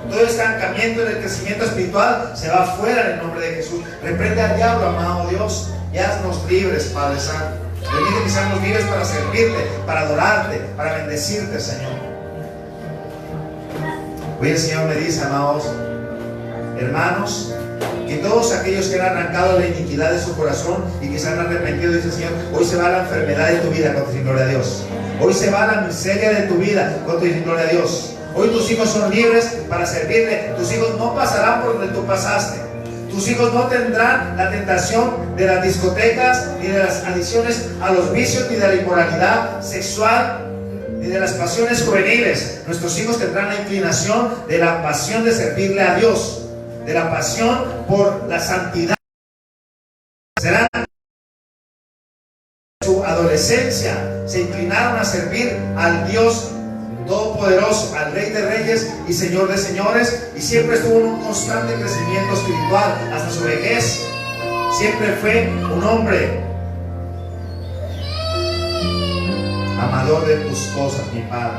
Todo estancamiento en el crecimiento espiritual se va afuera en el nombre de Jesús. Reprende al diablo, amado Dios, y haznos libres, Padre Santo. Permite que seamos libres para servirte, para adorarte, para bendecirte, Señor. Hoy el Señor me dice, amados hermanos, que todos aquellos que han arrancado la iniquidad de su corazón y que se han arrepentido, dice el Señor, hoy se va la enfermedad de tu vida con tu gloria a Dios. Hoy se va la miseria de tu vida con tu gloria a Dios. Hoy tus hijos son libres para servirle. Tus hijos no pasarán por donde tú pasaste. Tus hijos no tendrán la tentación de las discotecas, ni de las adicciones a los vicios, ni de la inmoralidad sexual, ni de las pasiones juveniles. Nuestros hijos tendrán la inclinación de la pasión de servirle a Dios, de la pasión por la santidad. Serán en su adolescencia, se inclinaron a servir al Dios Todopoderoso, al Rey de Reyes y Señor de Señores, y siempre estuvo en un constante crecimiento espiritual hasta su vejez. Siempre fue un hombre amador de tus cosas, mi Padre.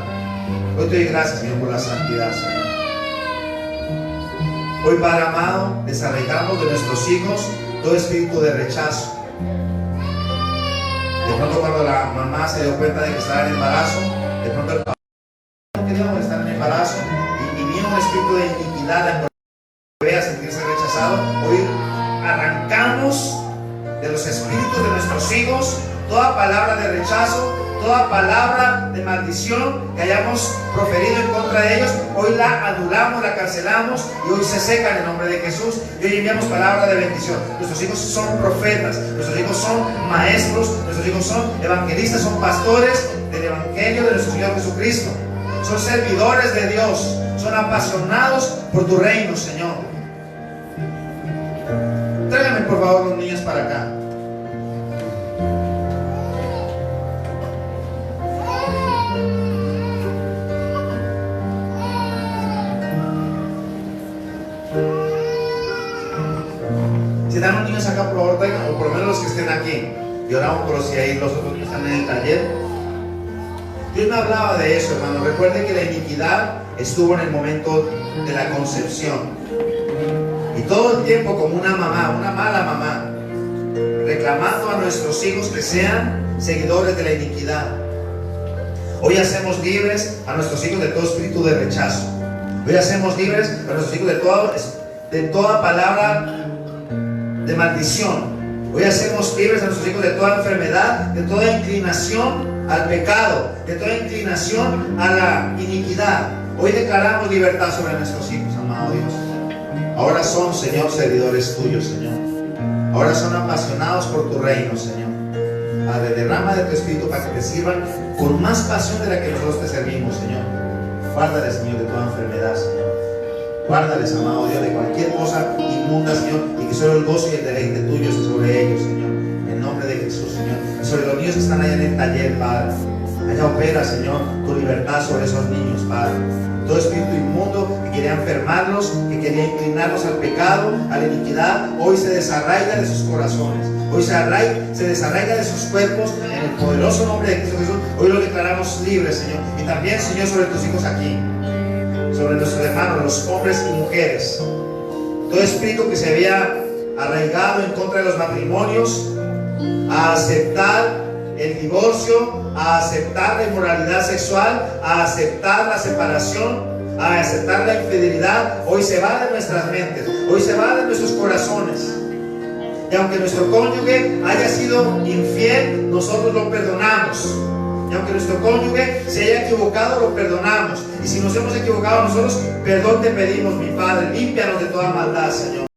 Hoy te doy gracias, Señor, por la santidad, Señor. Hoy, Padre amado, desarraigamos de nuestros hijos todo espíritu de rechazo. De pronto, cuando la mamá se dio cuenta de que estaba en embarazo, de pronto el papá no queríamos estar en embarazo y vino un espíritu de iniquidad a sentirse rechazado. Hoy arrancamos de los espíritus de nuestros hijos toda palabra de rechazo, toda palabra de maldición que hayamos proferido en contra de ellos. Hoy la anulamos, la cancelamos y hoy se seca en el nombre de Jesús. Y hoy enviamos palabra de bendición. Nuestros hijos son profetas, nuestros hijos son maestros, nuestros hijos son evangelistas, son pastores del evangelio de nuestro Señor Jesucristo. Son servidores de Dios, son apasionados por tu reino, Señor. Tráigame por favor los niños para acá. Si dan los niños acá, por favor, traigan, o por lo menos los que estén aquí. Y oramos por si ahí los otros niños están en el taller. Dios me hablaba de eso, hermano. Recuerde que la iniquidad estuvo en el momento de la concepción. Y todo el tiempo como una mamá, una mala mamá, reclamando a nuestros hijos que sean seguidores de la iniquidad. Hoy hacemos libres a nuestros hijos de todo espíritu de rechazo. Hoy hacemos libres a nuestros hijos de toda palabra de maldición. Hoy hacemos libres a nuestros hijos de toda enfermedad, de toda inclinación al pecado, de toda inclinación a la iniquidad. Hoy declaramos libertad sobre nuestros hijos, amado Dios. Ahora son, Señor, servidores tuyos, Señor. Ahora son apasionados por tu reino, Señor. Padre, derrama de tu espíritu para que te sirvan con más pasión de la que nosotros te servimos, Señor. Guárdales, Señor, de toda enfermedad, Señor. Guárdales, amado Dios, de cualquier cosa inmunda, Señor, y que solo el gozo y el deleite tuyo esté sobre ellos, Señor. En el nombre de Jesús, Señor. Y sobre los niños que están allá en el taller, Padre. Allá opera, Señor, tu libertad sobre esos niños, Padre. Todo espíritu inmundo que quería enfermarlos, que quería inclinarlos al pecado, a la iniquidad, hoy se desarraiga de sus corazones. Hoy se desarraiga de sus cuerpos en el poderoso nombre de Cristo Jesús. Hoy lo declaramos libres, Señor. Y también, Señor, sobre tus hijos aquí, sobre nuestros hermanos, los hombres y mujeres. Todo espíritu que se había arraigado en contra de los matrimonios, a aceptar el divorcio, a aceptar la inmoralidad sexual, a aceptar la separación, a aceptar la infidelidad, hoy se va de nuestras mentes, hoy se va de nuestros corazones. Y aunque nuestro cónyuge haya sido infiel, nosotros lo perdonamos. Y aunque nuestro cónyuge se haya equivocado, lo perdonamos. Y si nos hemos equivocado nosotros, perdón te pedimos, mi Padre. Límpianos de toda maldad, Señor.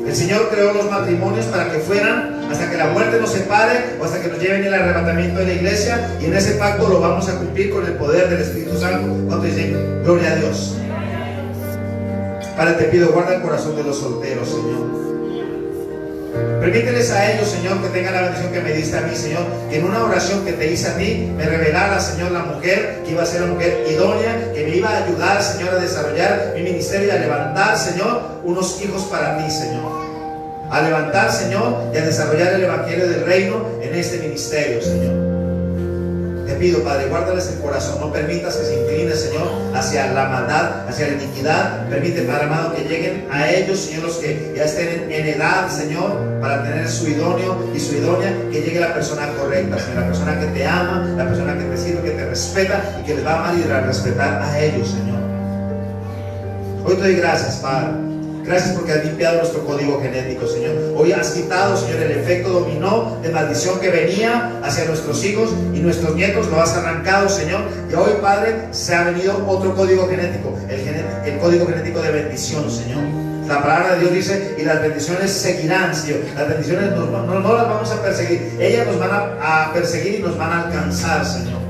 El Señor creó los matrimonios para que fueran hasta que la muerte nos separe o hasta que nos lleven el arrebatamiento de la iglesia. Y en ese pacto lo vamos a cumplir con el poder del Espíritu Santo. Cuando dicen, gloria a Dios. Padre, te pido, guarda el corazón de los solteros, Señor. Permíteles a ellos, Señor, que tengan la bendición que me diste a mí, Señor, que en una oración que te hice a ti, me revelara, Señor, la mujer que iba a ser la mujer idónea, que me iba a ayudar, Señor, a desarrollar mi ministerio y a levantar, Señor, unos hijos para ti, Señor. A levantar, Señor, y a desarrollar el evangelio del reino en este ministerio, Señor. Te pido, Padre, guárdales el corazón, no permitas que se incline, Señor, hacia la maldad, hacia la iniquidad. Permite, Padre amado, que lleguen a ellos, Señor, los que ya estén en edad, Señor, para tener su idóneo y su idónea, que llegue la persona correcta, Señor, la persona que te ama, la persona que te sirve, que te respeta y que les va a amar y a respetar a ellos, Señor. Hoy te doy gracias, Padre. Gracias porque has limpiado nuestro código genético, Señor. Hoy has quitado, Señor, el efecto dominó de maldición que venía hacia nuestros hijos y nuestros nietos. Lo has arrancado, Señor. Y hoy, Padre, se ha venido otro código genético, el código genético de bendición, Señor. La palabra de Dios dice, y las bendiciones seguirán, Señor. Las bendiciones no las vamos a perseguir. Ellas nos van a perseguir y nos van a alcanzar, Señor.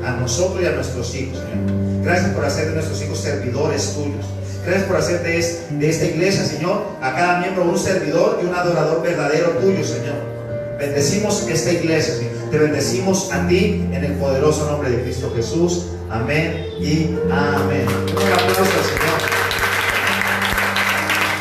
A nosotros y a nuestros hijos, Señor. Gracias por hacer de nuestros hijos servidores tuyos. Gracias por hacer de esta iglesia, Señor, a cada miembro un servidor y un adorador verdadero tuyo, Señor. Bendecimos esta iglesia, Señor. Te bendecimos a ti en el poderoso nombre de Cristo Jesús. Amén y amén.